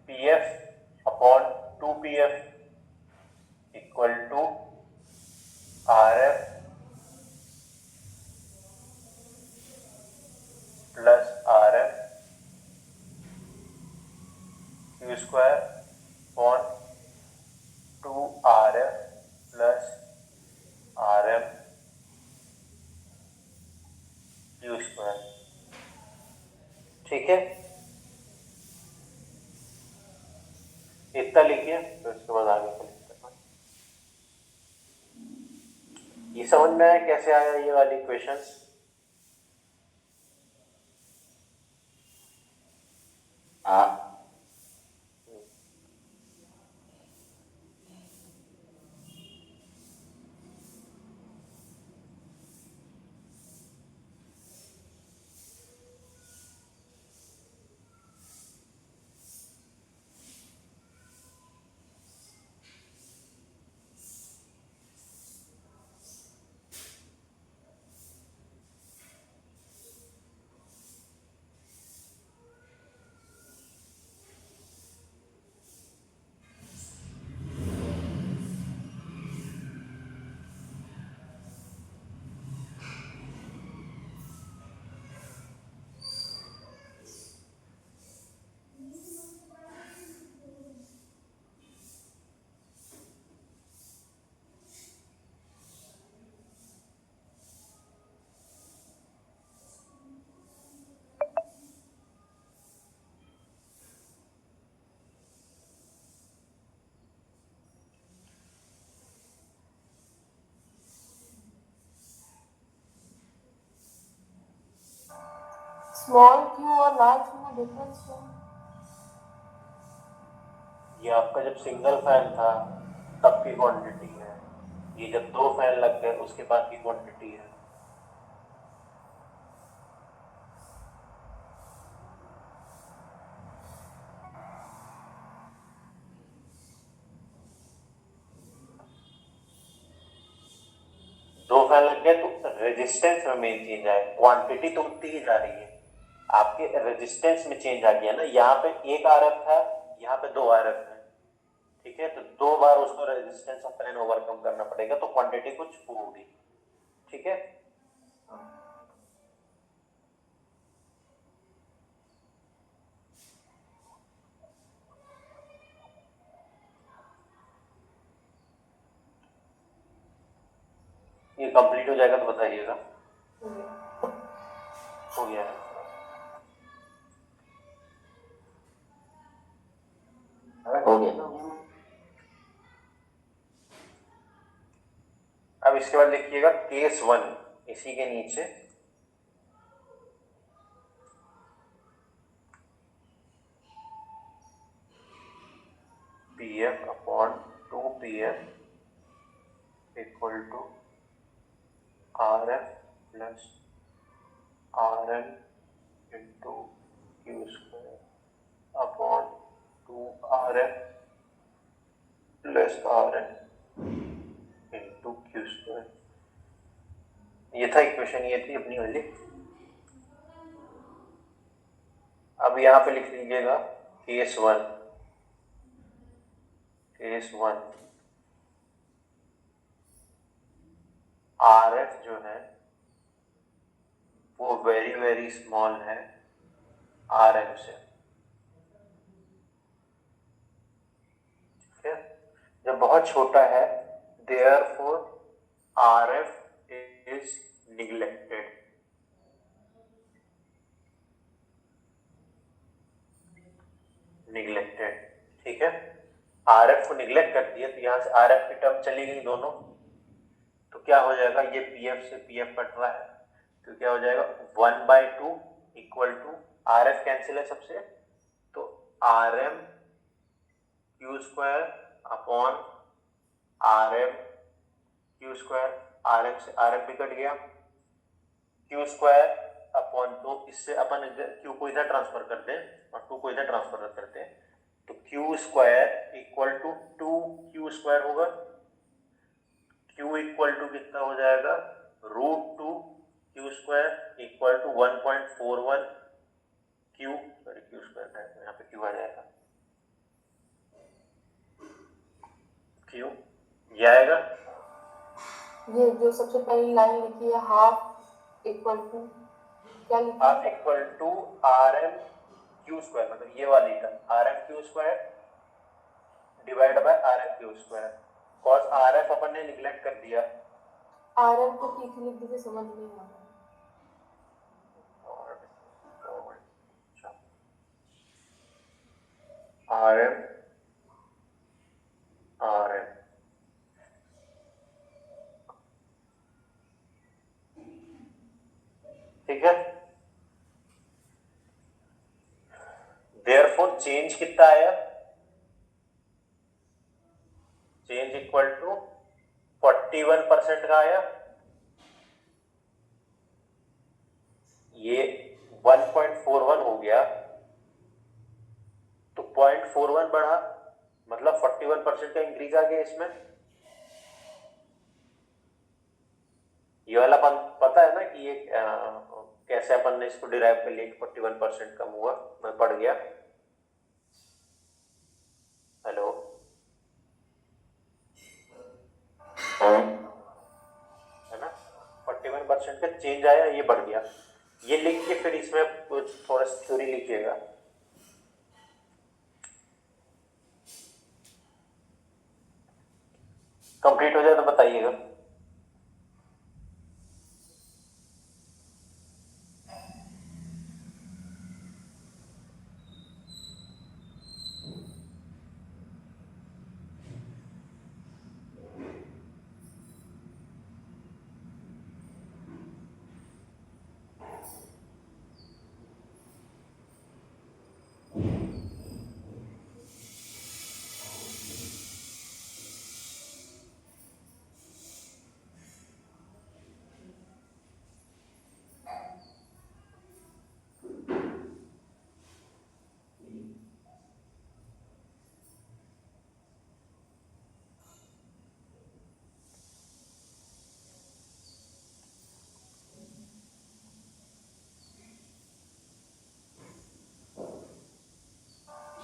S2: PF upon 2PF equal to RF plus RF Q square upon 2RF plus RM Q square, ठीक है। इतना लिखिए, तो इसके बाद आगे का लिखते हैं। ये समझ में आया कैसे आया ये वाली इक्वेशंस?
S4: हाँ
S3: स्मॉल क्यू और लार्ज क्यू में डिफरेंस क्या है?
S2: ये आपका जब सिंगल फैन था तब की क्वांटिटी है, ये जब 2 फैन लग गए उसके बाद की क्वांटिटी है। दो फैन लग गए तो रेजिस्टेंस में मेन चेंज आए, क्वांटिटी तो उतनी ही जा रही है, आपके रेजिस्टेंस में चेंज आ गया ना। यहाँ पे एक आरएफ था, यहाँ पे 2 आरएफ है, ठीक है, तो 2 बार उसको रेजिस्टेंस ऑफ फैन ओवरकम करना पड़ेगा, तो क्वांटिटी कुछ होगी, ठीक है। ये कंप्लीट हो जाएगा तो बताइएगा। हो गया है।
S4: हो गया।
S2: अब इसके बाद लिखिएगा केस 1 इसी के नीचे, Pf upon 2Pf equal to Rf plus Rn into Q square upon 2Rf plus Rn into Q square. ये था इक्वेशन, ये थी अपनी वाली। अब यहाँ पे लिख लीजिएगा केस 1, केस 1 Rf जो है वो वेरी वेरी स्मॉल है Rm से, ठीक है, जब बहुत छोटा है therefore Rf is neglected, neglected, ठीक है। Rf को निग्लेक्ट कर दिया तो यहाँ से Rf की टर्म चली गई दोनों, तो क्या हो जाएगा, ये Pf से Pf कट रहा है तो क्या हो जाएगा 1/2 इक्वल टू Rf कैंसिल है सबसे, तो Rm Q square upon Rm Q square, Rm से Rm भी कट गया, क्यू स्क्वायर अपॉन 2, इससे अपन क्यू को इधर ट्रांसफर कर दें और 2 को इधर ट्रांसफर करते हैं, तो Q square equal to 2 Q square होगा, क्यू इक्वल टू कितना हो जाएगा √2 Q square equal to 1.41 Q, sorry Q square है तो यहाँ पे क्यू आ जाएगा, क्यू ये आएगा।
S3: ये जो सबसे पहली लाइन लिखी है हाफ इक्वल टू क्या लिखा
S2: हाफ
S3: है?
S2: Equal to Rm Q square, मतलब ये वाली term Rm Q square divide by Rm Q square, cause Rf अपन ने निगलेक्ट कर दिया,
S3: आरएम को ठीक लिख दीजिए, समझ नहीं आ रहा।
S2: Rm Rm ठीक है, देयरफॉर चेंज कितना आया, चेंज इक्वल टू 41% का आया, ये 1.41 हो गया तो 0.41 बढ़ा, मतलब 41% का इंक्रीज आ गया इसमें। ये वाला पता है ना कि ये कैसे अपन ने इसको डिराइव कर लिया कि 41% कम हुआ, मैं बढ़ गया। हेलो, है ना, 41% का चेंज आया, ये बढ़ गया, ये लिख के फिर इसमें कुछ थोड़ा थ्योरी लिखिएगा। कंप्लीट हो जाए तो बताइएगा।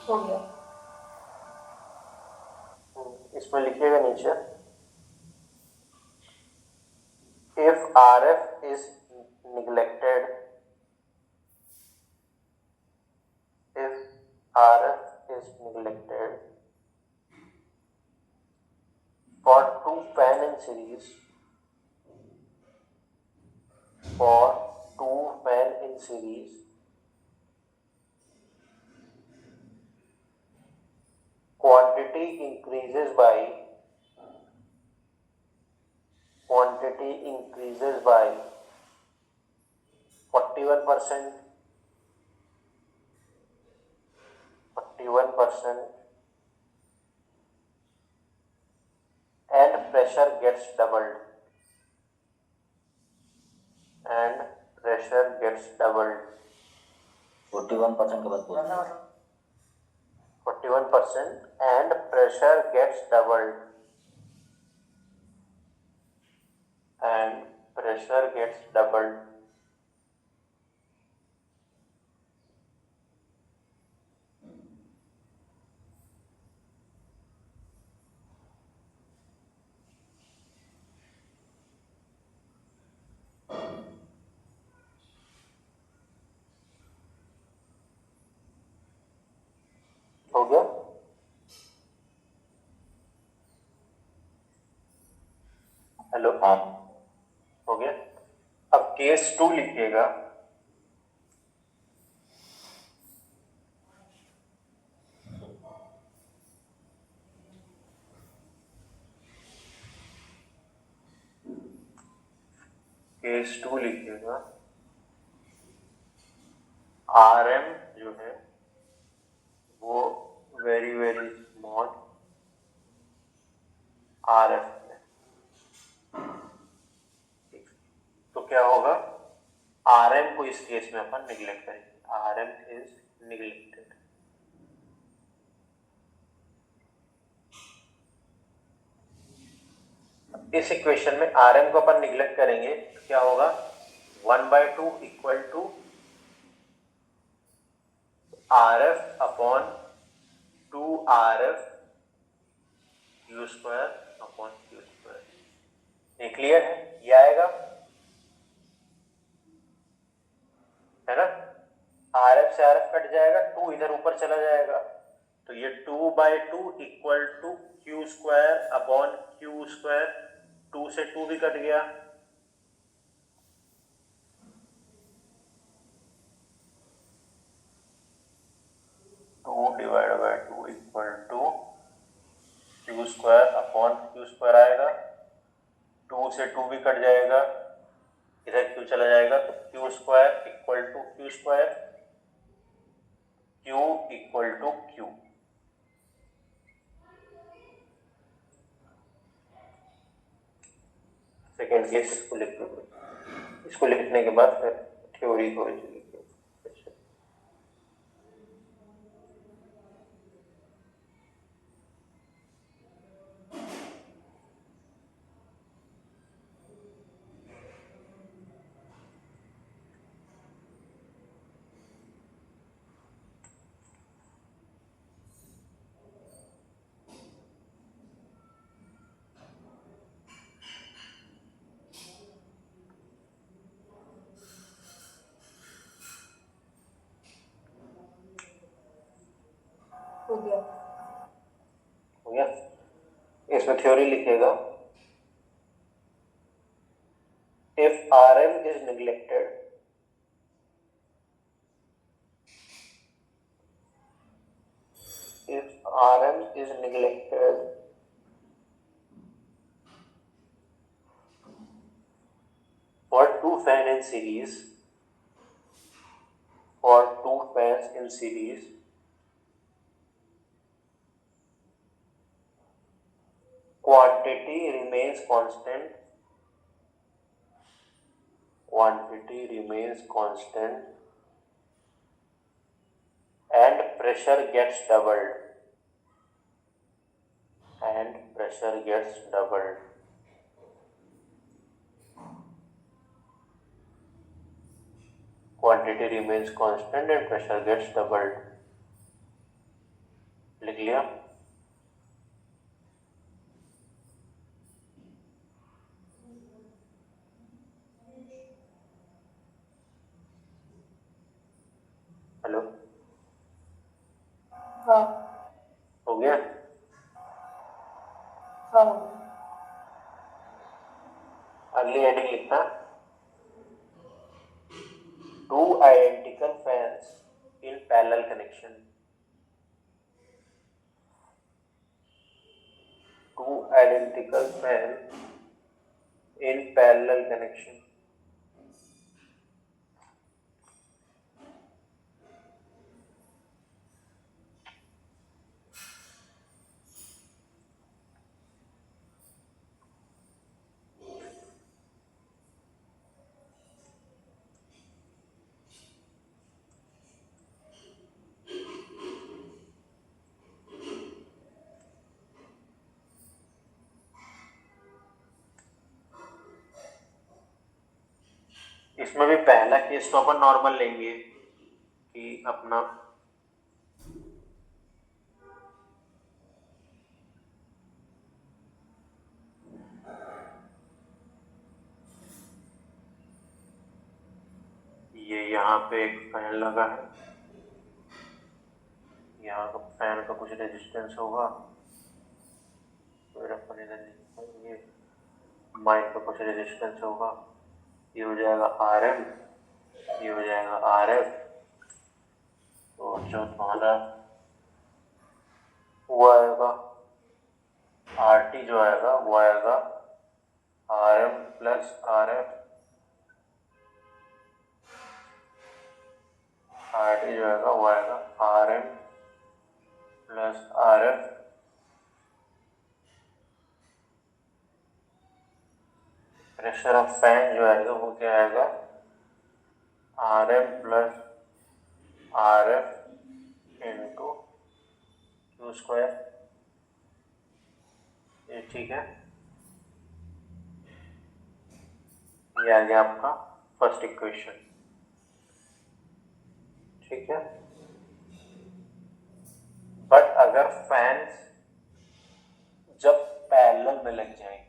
S3: हो गया।
S2: इसमें लिखिएगा नीचे, if RF is neglected, if RF is neglected for two fan in series, for two fan in series, quantity increases by 41%, 41%, and pressure gets doubled, and pressure gets doubled.
S4: 41% के बाद बोलना
S2: 41% and pressure gets doubled, and pressure gets doubled. हो गया? Hello,
S4: हाँ
S2: हो गया। अब case 2 लिखिएगा। केस 2 लिखिएगा। RM जो है वो वेरी वेरी स्मॉल RF में, तो क्या होगा, RM को इस केस में अपन निगलेक्ट करेंगे, RM इज निगलेक्टेड। इस इक्वेशन में RM को अपन निगलेक्ट करेंगे तो क्या होगा, 1/2 equal to RF upon 2RF Q square upon Q square. ये क्लियर है? ये आएगा, है ना? RF से RF कट जाएगा, 2 इधर ऊपर चला जाएगा, तो ये 2/2 equal to Q square upon Q square, 2 से 2 भी कट गया, (2/2 equal to Q square upon Q square आएगा, 2 से 2 भी कट जाएगा, इधर Q चला जाएगा, तो Q square equal to Q square, Q equal to Q। Second case इसको लिख दो। इसको लिखने के बाद फिर थ्योरी हो जाएगी।
S3: हो गया।
S2: हो गया? इसमें थ्योरी लिखिएगा, if RM is neglected, if RM is neglected for two fan in series, for two fans in series, quantity remains constant, quantity remains constant, and pressure gets doubled, and pressure gets doubled. Quantity remains constant and pressure gets doubled. लिया। Hello,
S3: हाँ
S2: हो गया?
S3: हाँ
S2: अगली heading लिखना, two identical fans in parallel connection. Two identical fan in parallel connection. इसमें भी पहला केस तो अपन नॉर्मल लेंगे कि अपना ये यहाँ पे एक फैन लगा है, यहाँ का फैन का कुछ रेजिस्टेंस होगा, फिर अपन इधर लिखेंगे माइक का कुछ रेजिस्टेंस होगा, ये हो जाएगा RM, ये हो जाएगा RF। तो जो तुम्हारा वो आएगा RT जो आएगा वो आएगा RM प्लस RF, RT जो आएगा वो आएगा RM plus RF। Pressure of fan जो आएगा वो क्या आएगा, RM plus RF into Q²। ये ठीक है, ये आ गया आपका फर्स्ट इक्वेशन। ठीक है, बट अगर फैंस जब पैरेलल में लग जाएंगे,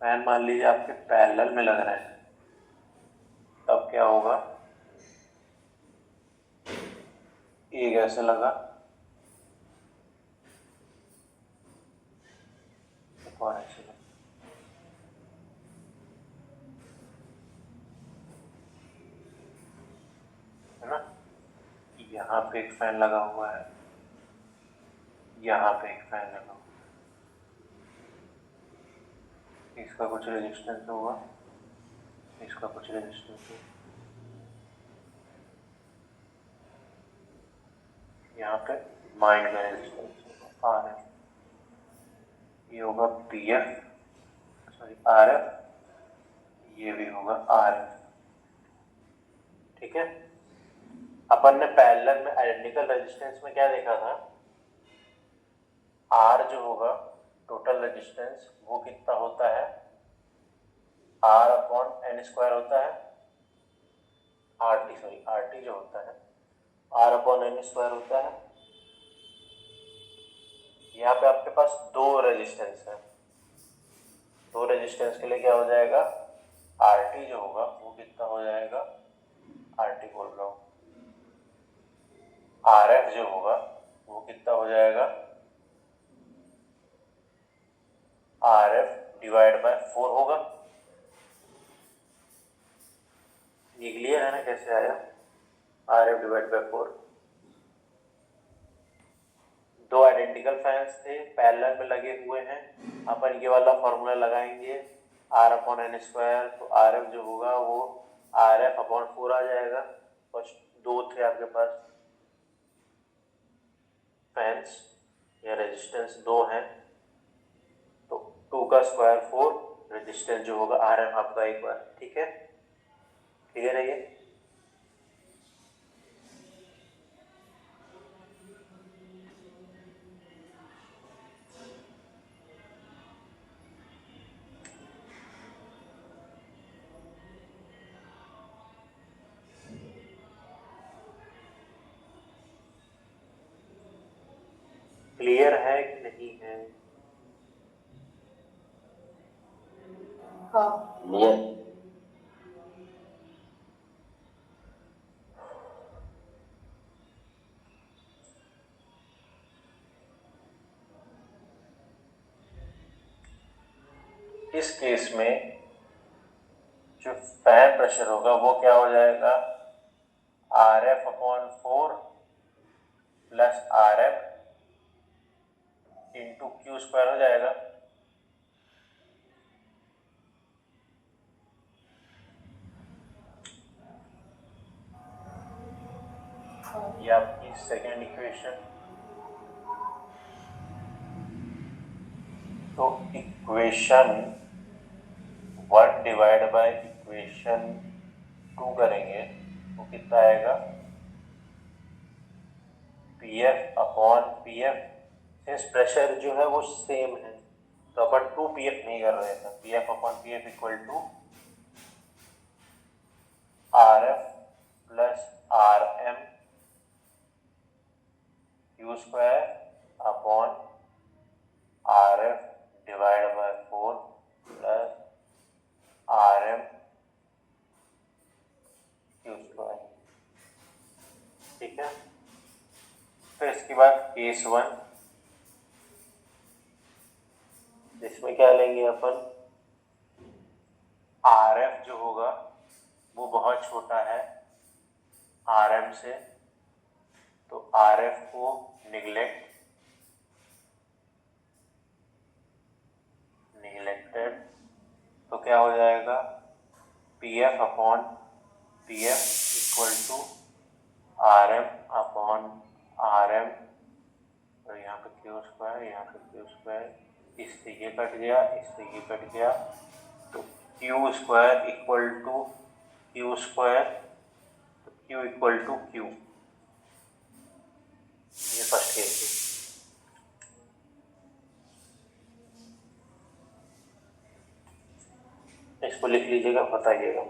S2: फैन मान लीजिए आपके पैरेलल में लग रहा है, तब क्या होगा, ये कैसे लगा, और ऐसे लगा, है ना। यहाँ पे एक फैन लगा हुआ है, यहाँ पे एक फैन लगा हुआ है, इसका कुछ रेजिस्टेंस होगा, इसका कुछ रेजिस्टेंस होगा, यहाँ पे माइंड का रेजिस्टेंस होगा RF, ये होगा PF, सॉरी RF, ये भी होगा RF। ठीक है, अपन ने पैरेलल में आइडेंटिकल रेजिस्टेंस में क्या देखा था, R जो होगा टोटल रेजिस्टेंस वो कितना होता है, R/N² होता है, RT जो होता है R/N² होता है। यहाँ पे आपके पास दो रेजिस्टेंस है, दो रेजिस्टेंस के लिए क्या हो जाएगा, RT जो होगा वो कितना हो जाएगा, RT बोल रहा हूँ, RF जो होगा वो कितना हो जाएगा, RF डिवाइड बाय 4 होगा। ये क्लियर है ना कैसे आया, RF डिवाइड बाय 4। दो आइडेंटिकल फैंस थे, पैरेलल में लगे हुए हैं, अपन ये वाला फॉर्मूला लगाएंगे R/n², तो RF जो होगा वो RF/4 आ जाएगा। फर्स्ट दो थे आपके पास फैंस या रेजिस्टेंस दो हैं, तो 2 का स्क्वायर 4, रेजिस्टेंस जो होगा RF आपका एक बार, ठीक है, क्लियर है ये। क्लियर है कि नहीं है,
S3: हाँ
S4: क्लियर।
S2: इस केस में जो फैन प्रेशर होगा वो क्या हो जाएगा, RF/4 plus RF into Q² हो जाएगा। ये आपकी सेकेंड इक्वेशन। तो इक्वेशन 1 डिवाइड बाय इक्वेशन 2 करेंगे तो कितना आएगा, PF/PF। सिंस प्रेशर जो है वो सेम है तो अपन 2PF नहीं कर रहे थे, PF/PF equal to RF plus RM Q² upon RF divide by 4 plus RM Q², ठीक है। फिर इसके बाद केस 1, इसमें क्या लेंगे अपन, RF जो होगा वो बहुत छोटा है RM से, तो RF को निगलेक्टेड, तो क्या हो जाएगा, PF/PF इक्वल टू RM/RM, तो यहाँ पे Q², यहाँ पे Q², इससे ये कट गया, इससे ये कट गया, तो Q² इक्वल टू Q², तो Q इक्वल टू Q। ये फर्स्ट केस है। इसको लिख लीजिएगा, बताइएगा।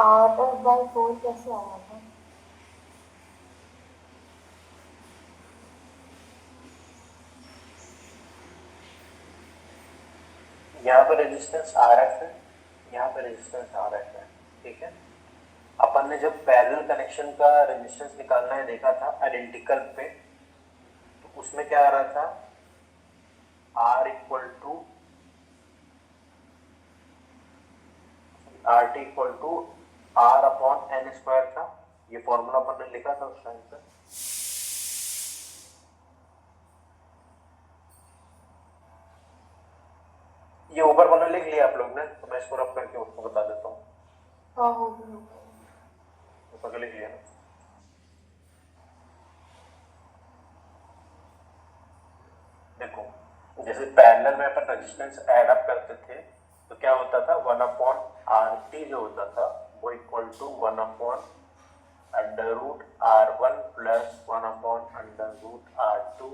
S3: RF/4 कैसे आया था?
S2: यहाँ पर रेजिस्टेंस RF है, यहाँ पर रेजिस्टेंस RF है, ठीक है। अपन ने जब पैरेलल कनेक्शन का रेजिस्टेंस निकालना है देखा था आइडेंटिकल पे, तो उसमें क्या आ रहा था, R equal to RT equal to R upon N square था। ये फॉर्मूला अपन ने लिखा था उस टाइम पे। ये ऊपर वाला लिख लिया आप लोग ने, तो मैं इसको रफ करके उसको बता देता हूँ।
S3: हाँ हो गया।
S2: ऊपर का लिख लिया ना। देखो जैसे पैरेलल में अपन रेजिस्टेंस ऐड अप करते थे तो क्या होता था, 1 अपॉन RT जो होता था वो equal to 1 upon under root R1 plus 1 upon under root R2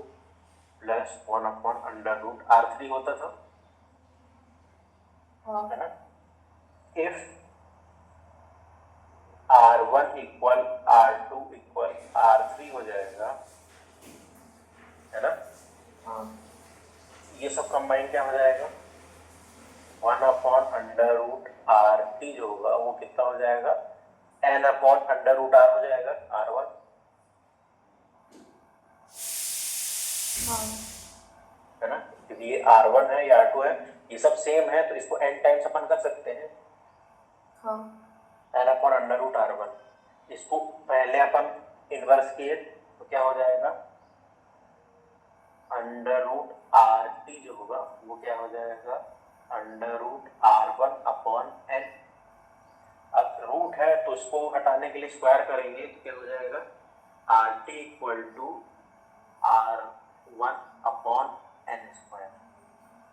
S2: plus 1 upon under root R3 होता था,
S3: हाँ
S2: है ना। If R1 equal R2 equal R3 हो जाएगा, है ना।
S3: हाँ
S2: ये सब कंबाइन क्या हो जाएगा, 1 अपॉन अंडर रूट RT जो होगा वो कितना हो जाएगा, N upon under root R हो जाएगा R1,
S3: हाँ
S2: है ना। क्योंकि ये R1 है, ये R2 है, ये सब सेम है तो इसको n टाइम्स अपन कर सकते हैं,
S3: हाँ
S2: N upon under root R1। इसको पहले अपन इनवर्स किए तो क्या हो जाएगा, अंडर रूट RT जो होगा वो क्या हो जाएगा, under root R1 upon N। अब रूट है तो इसको हटाने के लिए स्क्वायर करेंगे तो क्या हो जाएगा, RT equal to R1 upon N square.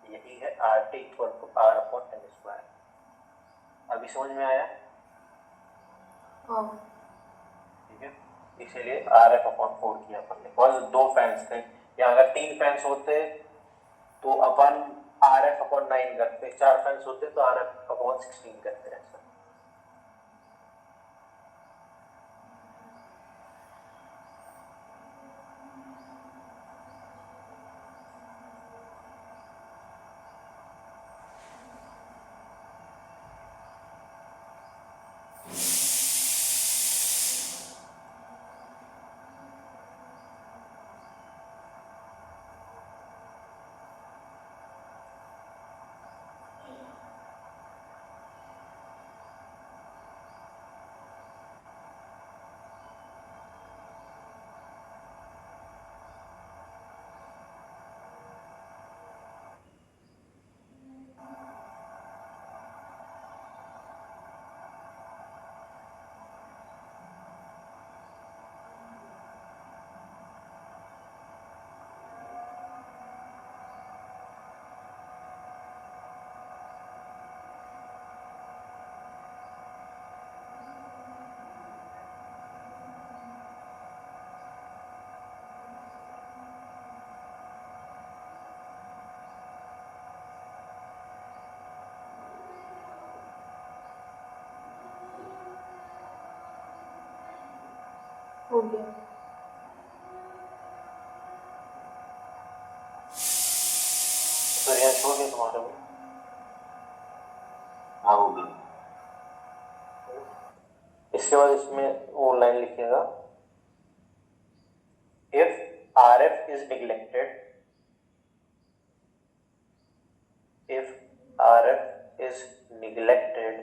S2: यही है RT equal to R upon N square. अभी समझ में आया,
S3: हाँ
S2: ठीक है। इसीलिए RF अपॉन 4 किया अपन ने, बिकॉज 2 फैंस थे, या अगर 3 फैंस होते तो अपन RF अपॉन 9 करते, 4 फैंस होते तो RF अपॉन 16 करते ऐसा।
S3: हो गया।
S2: तो यहाँ छोड़ दिया तुम्हारा भी।
S4: हाँ हो गया।
S2: इसके बाद इसमें वो लाइन लिखिएगा, if RF is neglected, if RF is neglected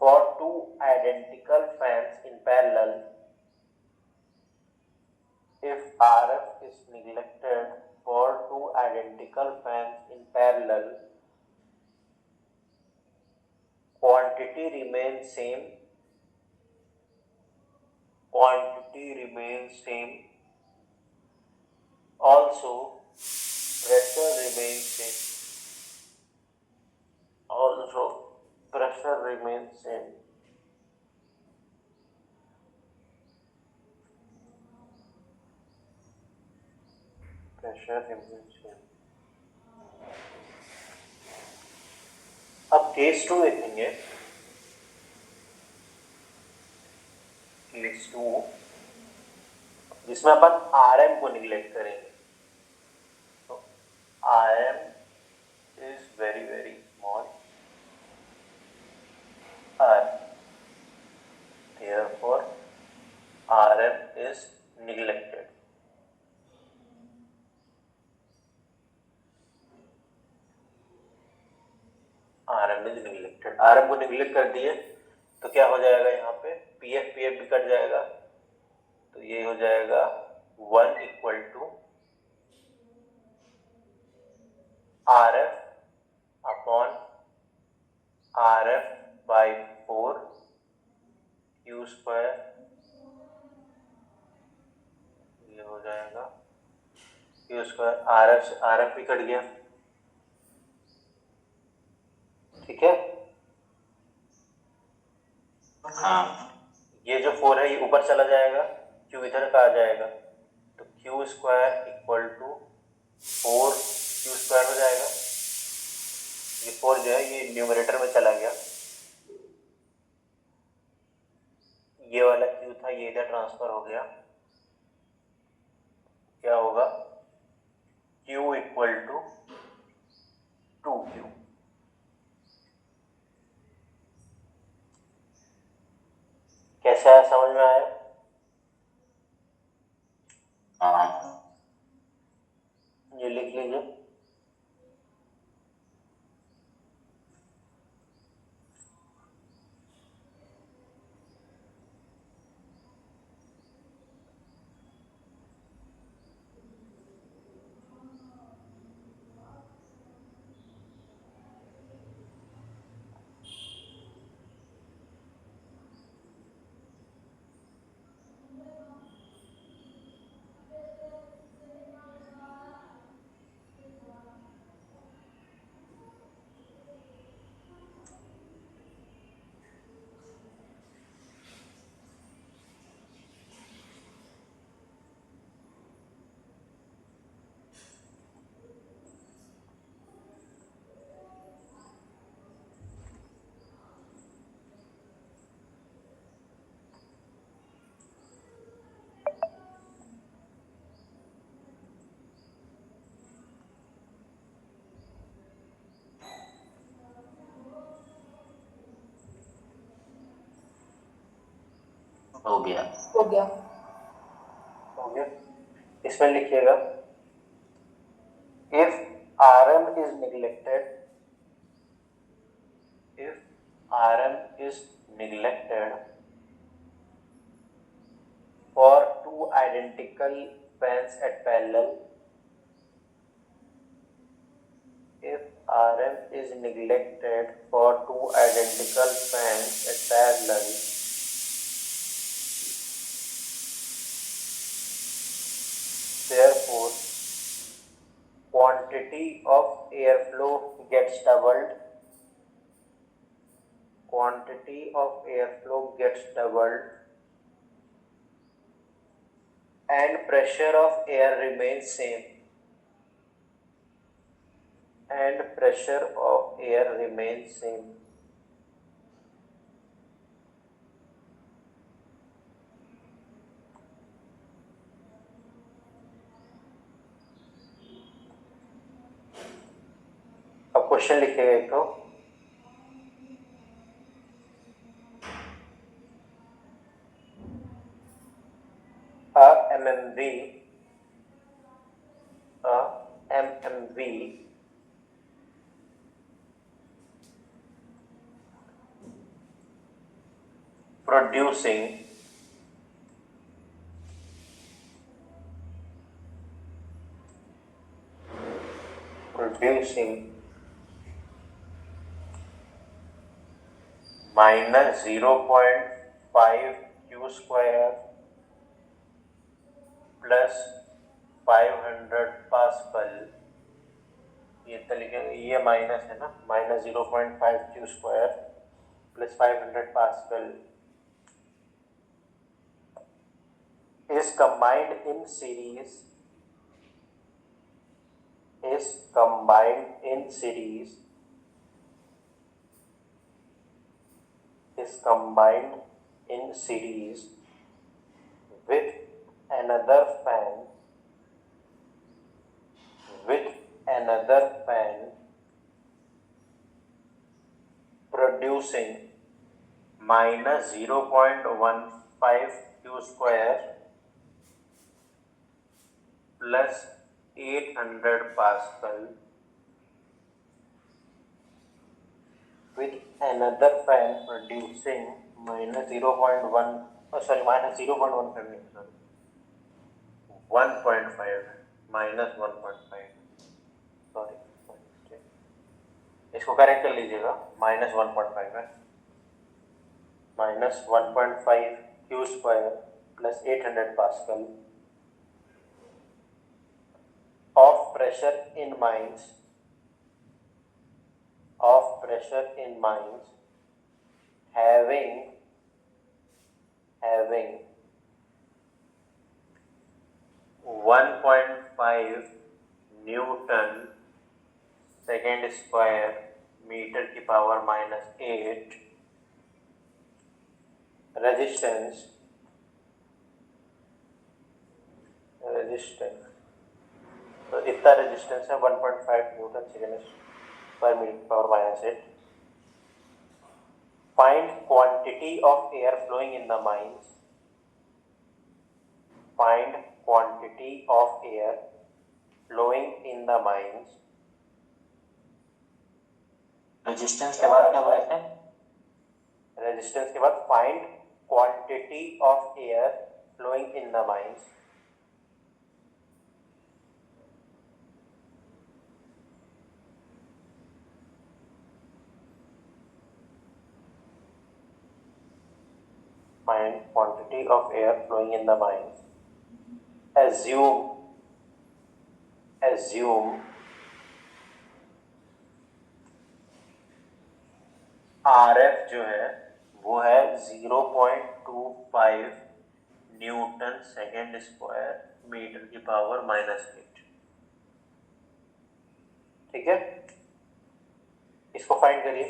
S2: for 2 identical fans in parallel, if RF is neglected for 2 identical fans in parallel, quantity remains same, quantity remains same, also pressure remains same, also pressure remains same. Pressure remains same. अब case 2 देखेंगे, tends to, जिसमें अपन Rm को neglect करेंगे। तो Rm is very very small, r, therefore Rm is neglected. Rm is neglected, Rm को neglect कर दिए तो क्या हो जाएगा, यहाँ पे pf भी कट जाएगा, तो ये हो जाएगा 1 equal to Rf upon Rf by 4 Q square, ये हो जाएगा Q स्क्वायर, Rf भी कट गया, ठीक है। ये जो 4 है ये ऊपर चला जाएगा, Q इधर का आ जाएगा, तो Q square equal to 4 Q square हो जाएगा। ये 4 जो है ये न्यूमरेटर में चला गया, ये वाला Q था ये इधर ट्रांसफर हो गया, क्या होगा Q इक्वल टू 2Q। कैसा है, समझ में आया? ये लिख लीजिए।
S4: हो गया।
S3: हो गया।
S2: हो गया। इसमें लिखिएगा if Rm is neglected, if Rm is neglected for two identical fans at parallel, if Rm is neglected for two identical fans at parallel, therefore quantity of airflow gets doubled, quantity of airflow gets doubled and pressure of air remains same, and pressure of air remains same. अब question लिखिएगा एक तो, MMV producing minus 0.5 Q square plus 500 pascal, ये तो लिखेंगे, ये minus है ना, minus 0.5 Q square plus 500 pascal is combined in series, is combined in series, is combined in series with another fan producing minus 0.15 q square plus 800 Pascal with another fan producing minus 0.1 minus 0.15 sorry 1.5 minus 1.5 sorry इसको correct कर लीजिएगा minus 1.5 है minus 1.5 Q square plus 800 pascal of pressure in mines having 1.5 newton second square metre की power -8 resistance तो इतना resistance है 1.5 newton second पर metre power -8 find quantity of air flowing in the mines find quantity of air flowing in the mines
S4: resistance के बाद क्या बोले थे?
S2: रेजिस्टेंस के बाद find quantity of air flowing in the mines find quantity of air flowing in the mines. Assume RF जो है वो है 0.25 न्यूटन सेकेंड स्क्वायर मीटर की पावर -8 ठीक है इसको फाइंड करिए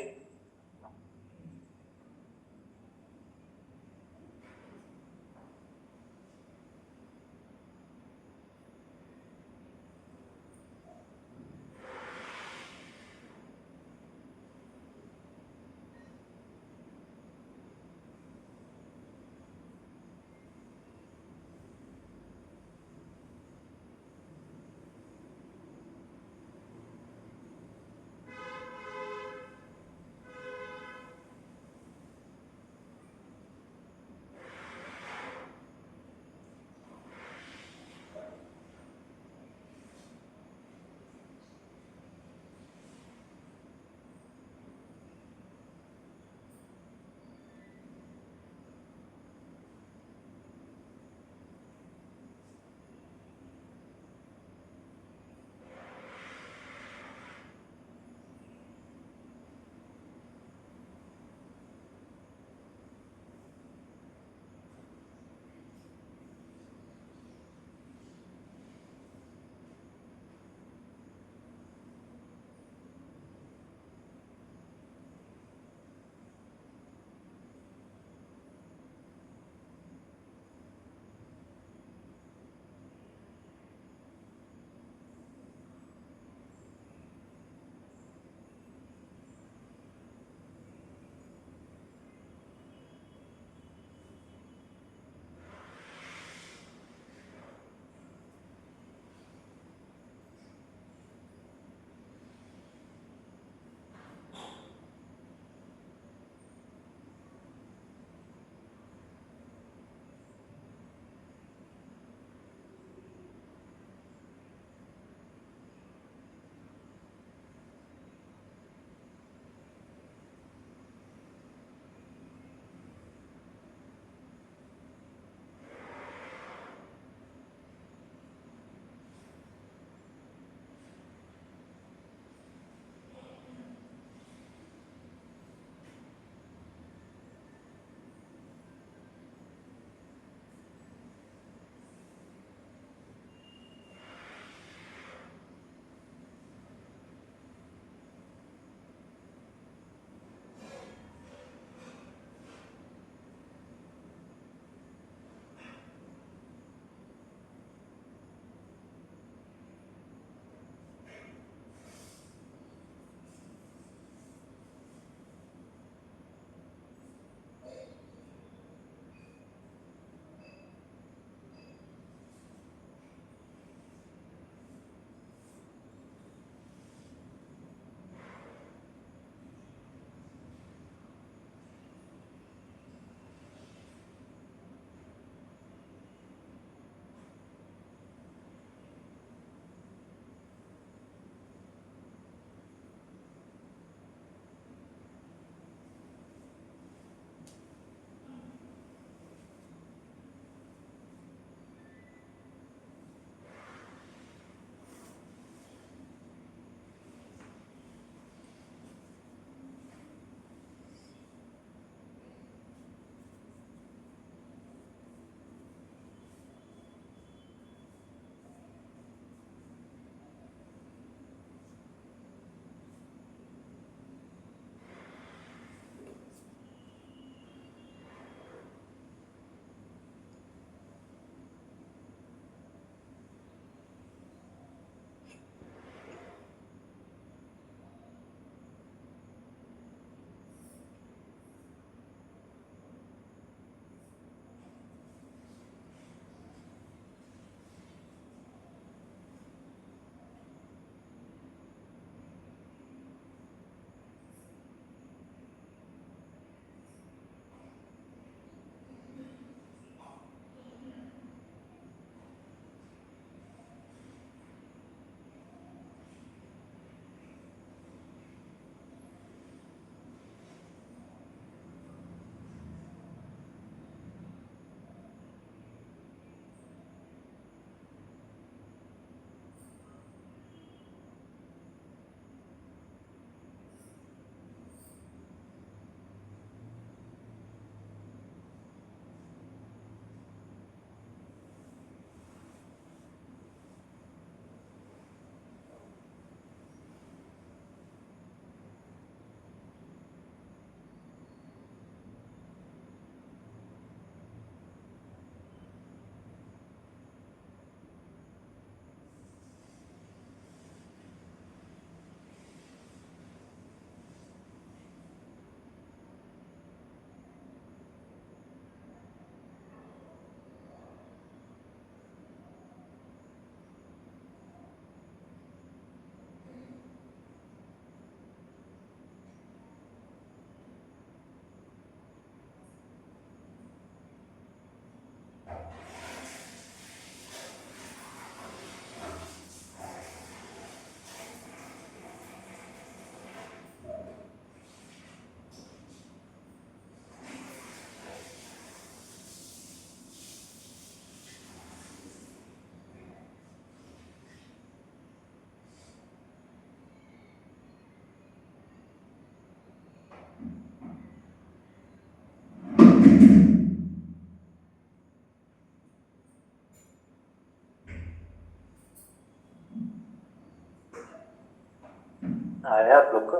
S2: आया आप लोग को?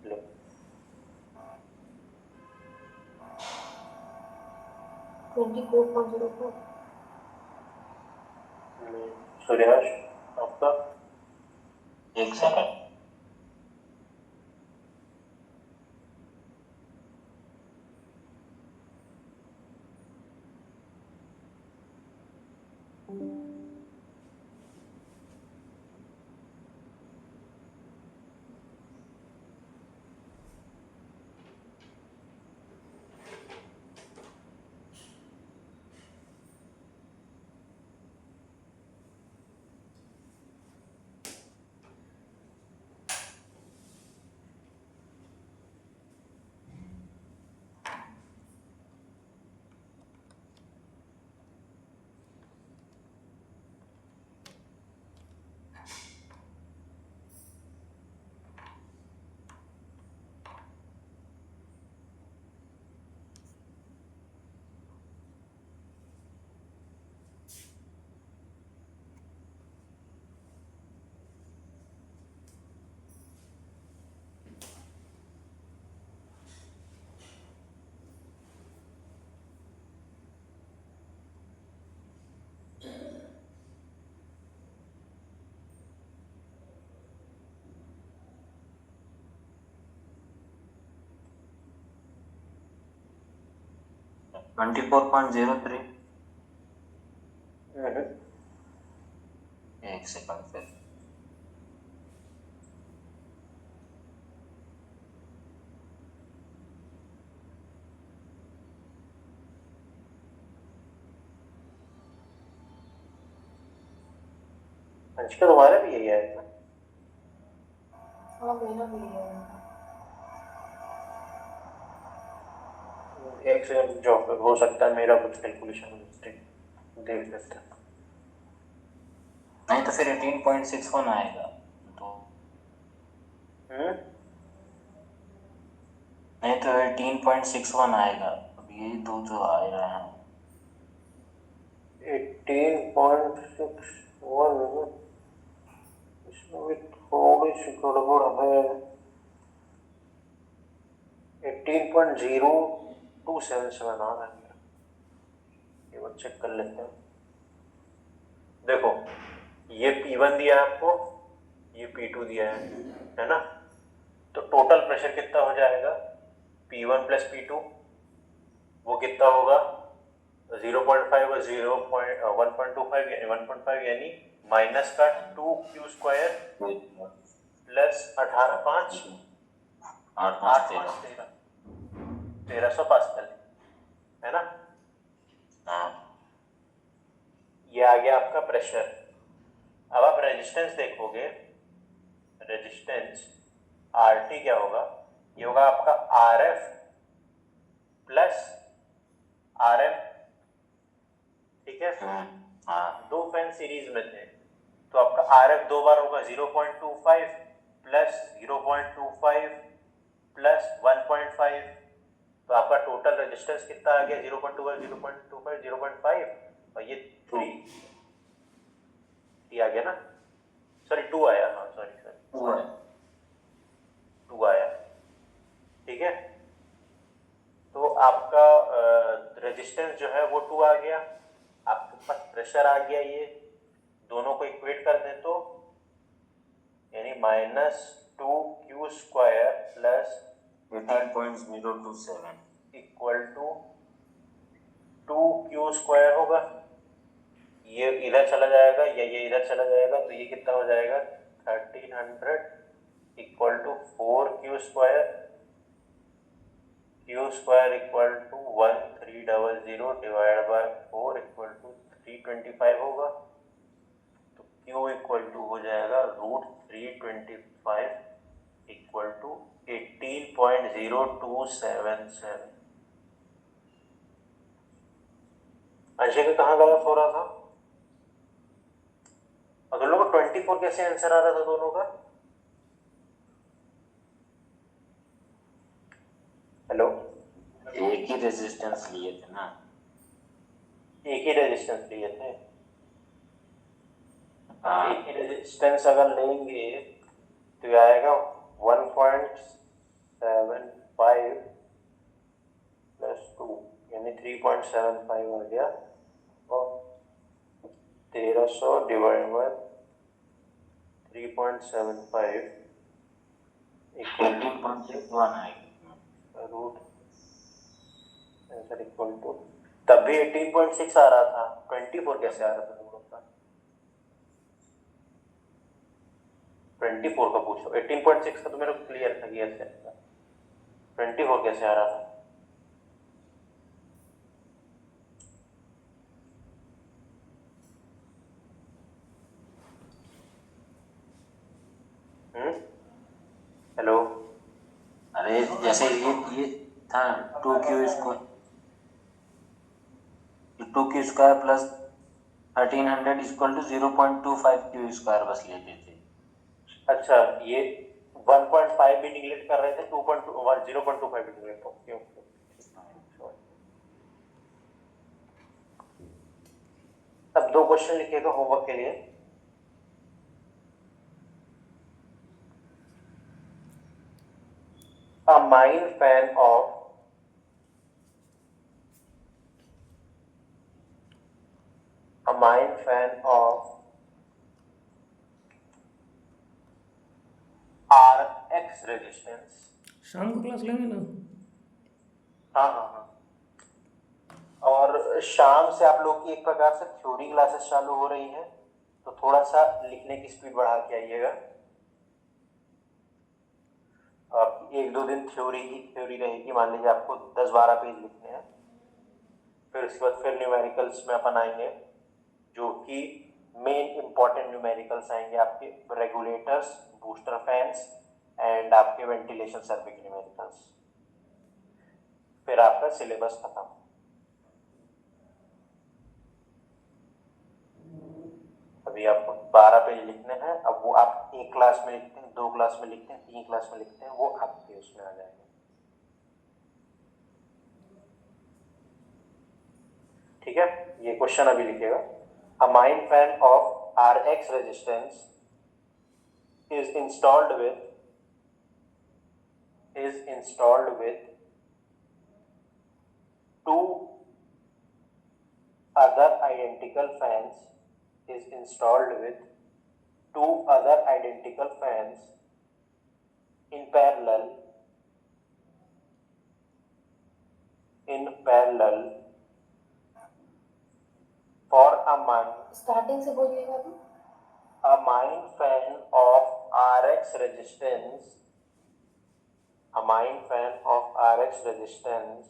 S2: लो,
S3: 24.04।
S2: सूर्याश आपका?
S4: एक सेकंड। $24.03। एक सेकंड फिर।
S2: अंशिका तुम्हारा भी यही आया था?
S3: हाँ मेरा भी है।
S2: एक सेकंड जो हो सकता है मेरा कुछ कैलकुलेशन मिस्टेक, देख लेते हैं।
S4: नहीं तो फिर 18.61 आएगा तो। नहीं तो 18.61 आएगा। अब यही दो जो आ रहे हैं।
S2: 18.61 इसमें भी थोड़ी सी गड़बड़ है। 18.0277 आ रहा है मेरा, ये बार चेक कर लेते हैं। देखो ये P1 दिया है आपको, ये P2 दिया है ना? तो टोटल प्रेशर कितना हो जाएगा? P1 प्लस P2 वो कितना होगा? 0.5 और 1.25 यानी 1.5 यानी माइनस का 2q² प्लस 18.5 1300 पास्कल है ना? ये आ गया आपका प्रेशर। अब आप रेजिस्टेंस देखोगे, रेजिस्टेंस RT क्या होगा? ये होगा आपका RF प्लस RM, ठीक है? दो फैन सीरीज में थे तो आपका RF दो बार होगा 0.25 प्लस 0.25 प्लस 1.5, तो आपका टोटल रेजिस्टेंस कितना आ गया? 0.25 0.25 0.5 और ये 3 आ गया ना? सॉरी 2 आया, हाँ सॉरी 2 आया, ठीक है? तो आपका रेजिस्टेंस जो है वो 2 आ गया, आपके पास प्रेशर आ गया। ये दोनों को इक्वेट कर दें तो यानी -2q² plus
S4: 18.027
S2: equal to 2q² होगा। ये इधर चला जाएगा या ये इधर चला जाएगा तो ये कितना हो जाएगा? 1300 equal to 4q², q² equal to 1300 divide by 4 equal to 325 होगा। तो q इक्वल टू हो जाएगा √325 इक्वल टू 18.0277। अंशिका का कहाँ गलत हो रहा था? और तुम लोग को 24 कैसे आंसर आ रहा था दोनों का? हेलो,
S4: एक ही रेजिस्टेंस लिए थे ना।
S2: एक ही रेजिस्टेंस लिए थे। एक ही रेजिस्टेंस अगर लेंगे तो ये आएगा 1.75 प्लस 2 यानी 3.75 आ गया, और 1300 डिवाइड बाय 3.75
S4: 18.61 आएगा।
S2: रूट आंसर इक्वल टू, तब भी 18.6 आ रहा था, 24 कैसे आ रहा था तुम लोग का? 24 का पूछो, 18.6 का तो मेरे को क्लियर था कि ऐसे आएगा, 24 कैसे आ रहा था? हेलो,
S4: अरे जैसे ये था 2q² 2q² plus 1300 equal to 0.25q² बस लेते थे।
S2: अच्छा ये 1.5 भी निगलेक्ट कर रहे थे, 0.25 भी निगलेक्ट, ओके ओके। अब 2 क्वेश्चन लिखिएगा होमवर्क के लिए। A mine fan of Rx resistance।
S1: शाम को क्लास लेंगे ना?
S2: हाँ हाँ हाँ, और शाम से आप लोग की एक प्रकार से थ्योरी क्लासेस चालू हो रही है, तो थोड़ा सा लिखने की स्पीड बढ़ा के आइएगा। आप 1-2 दिन थ्योरी रहेगी, मान लीजिए आपको 10-12 पेज लिखने हैं, फिर उसके बाद फिर न्यूमेरिकल्स में अपन आएंगे, जो कि मेन इंपॉर्टेंट न्यूमेरिकल्स आएंगे आपके रेगुलेटर्स, बूस्टर फैंस एंड आपके वेंटिलेशन सर्वे के न्यूमेरिकल्स, फिर आपका सिलेबस खत्म। अभी आपको 12 पेज लिखने हैं, अब वो आप एक क्लास में लिखते हैं, 2 क्लास में लिखते हैं, 3 क्लास में लिखते हैं, वो आपके उसमें आ जाएगा। ठीक है, ये क्वेश्चन अभी लिखिएगा। अ mine fan of Rx resistance is installed with 2 other identical fans in parallel for a mine।
S3: Starting से बोलिएगा अभी।
S2: A mine fan of Rx resistance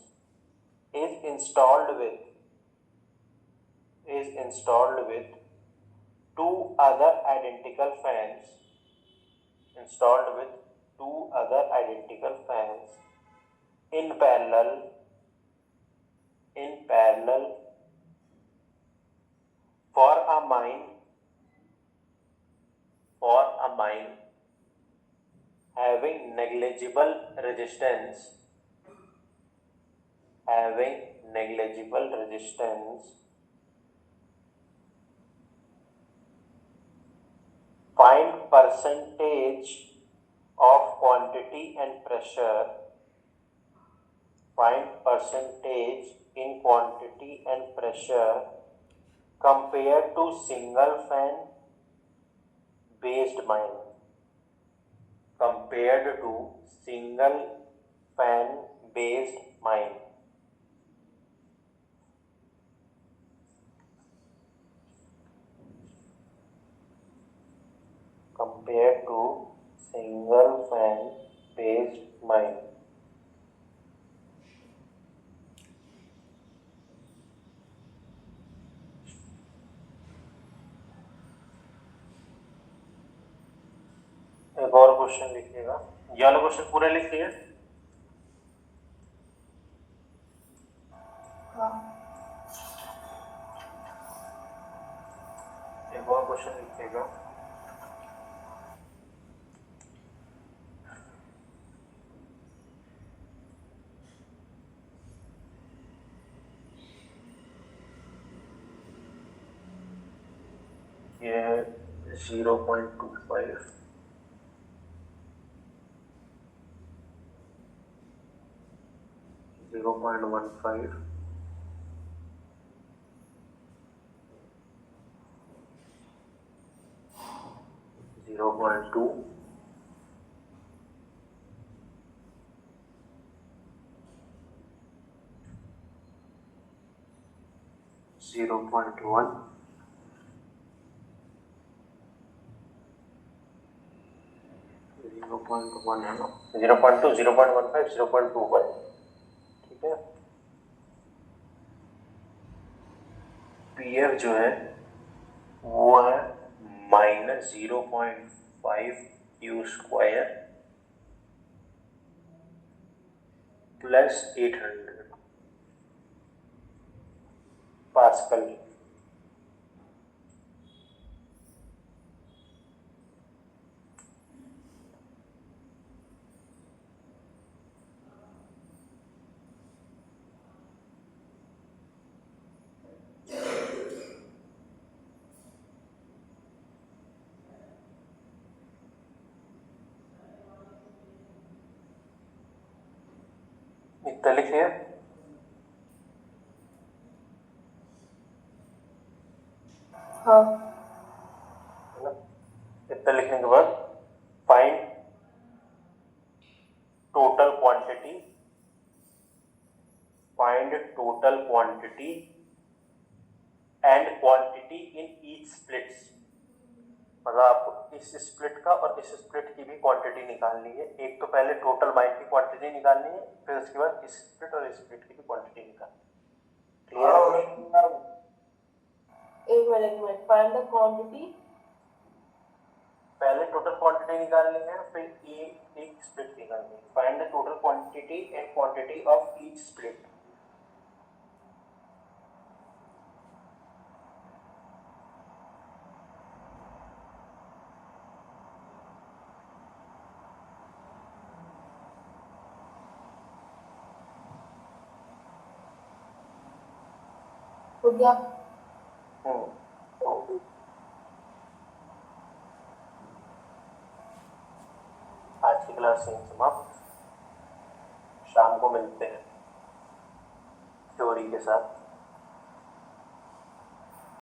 S2: is installed with 2 other identical fans in parallel for a mine having negligible resistance find percentage of quantity and pressure compared to single fan based mine। एक और question लिखिएगा, ये वाला question पूरा लिखिए।
S3: हाँ
S2: एक और क्वेश्चन लिखिएगा। 0.25 0.15 0.2 0.1 0.1 है ना 0.2 0.15 0.21 ठीक है। पीएफ जो है वो है -0.5 क्यू स्क्वायर प्लस 800 पास्कल। इतना लिख लिया।
S3: हाँ
S2: है ना? इतना लिखने के बाद find total quantity and quantity in each splits. मतलब आपको इस स्प्लिट का और इस स्प्लिट की भी क्वांटिटी निकालनी है। एक तो पहले टोटल बाइंड की क्वांटिटी निकालनी है, फिर उसके बाद इस स्प्लिट और इस स्प्लिट की भी क्वांटिटी निकालनी है। क्लियर है?
S3: एक मिनट फाइंड द क्वांटिटी।
S2: पहले टोटल क्वांटिटी निकालनी है, फिर एक स्प्लिट निकालनी है। Find the total quantity and quantity of each split.
S3: हो गया।
S2: तो आज की क्लास यहीं समाप्त। शाम को मिलते हैं थ्योरी के साथ।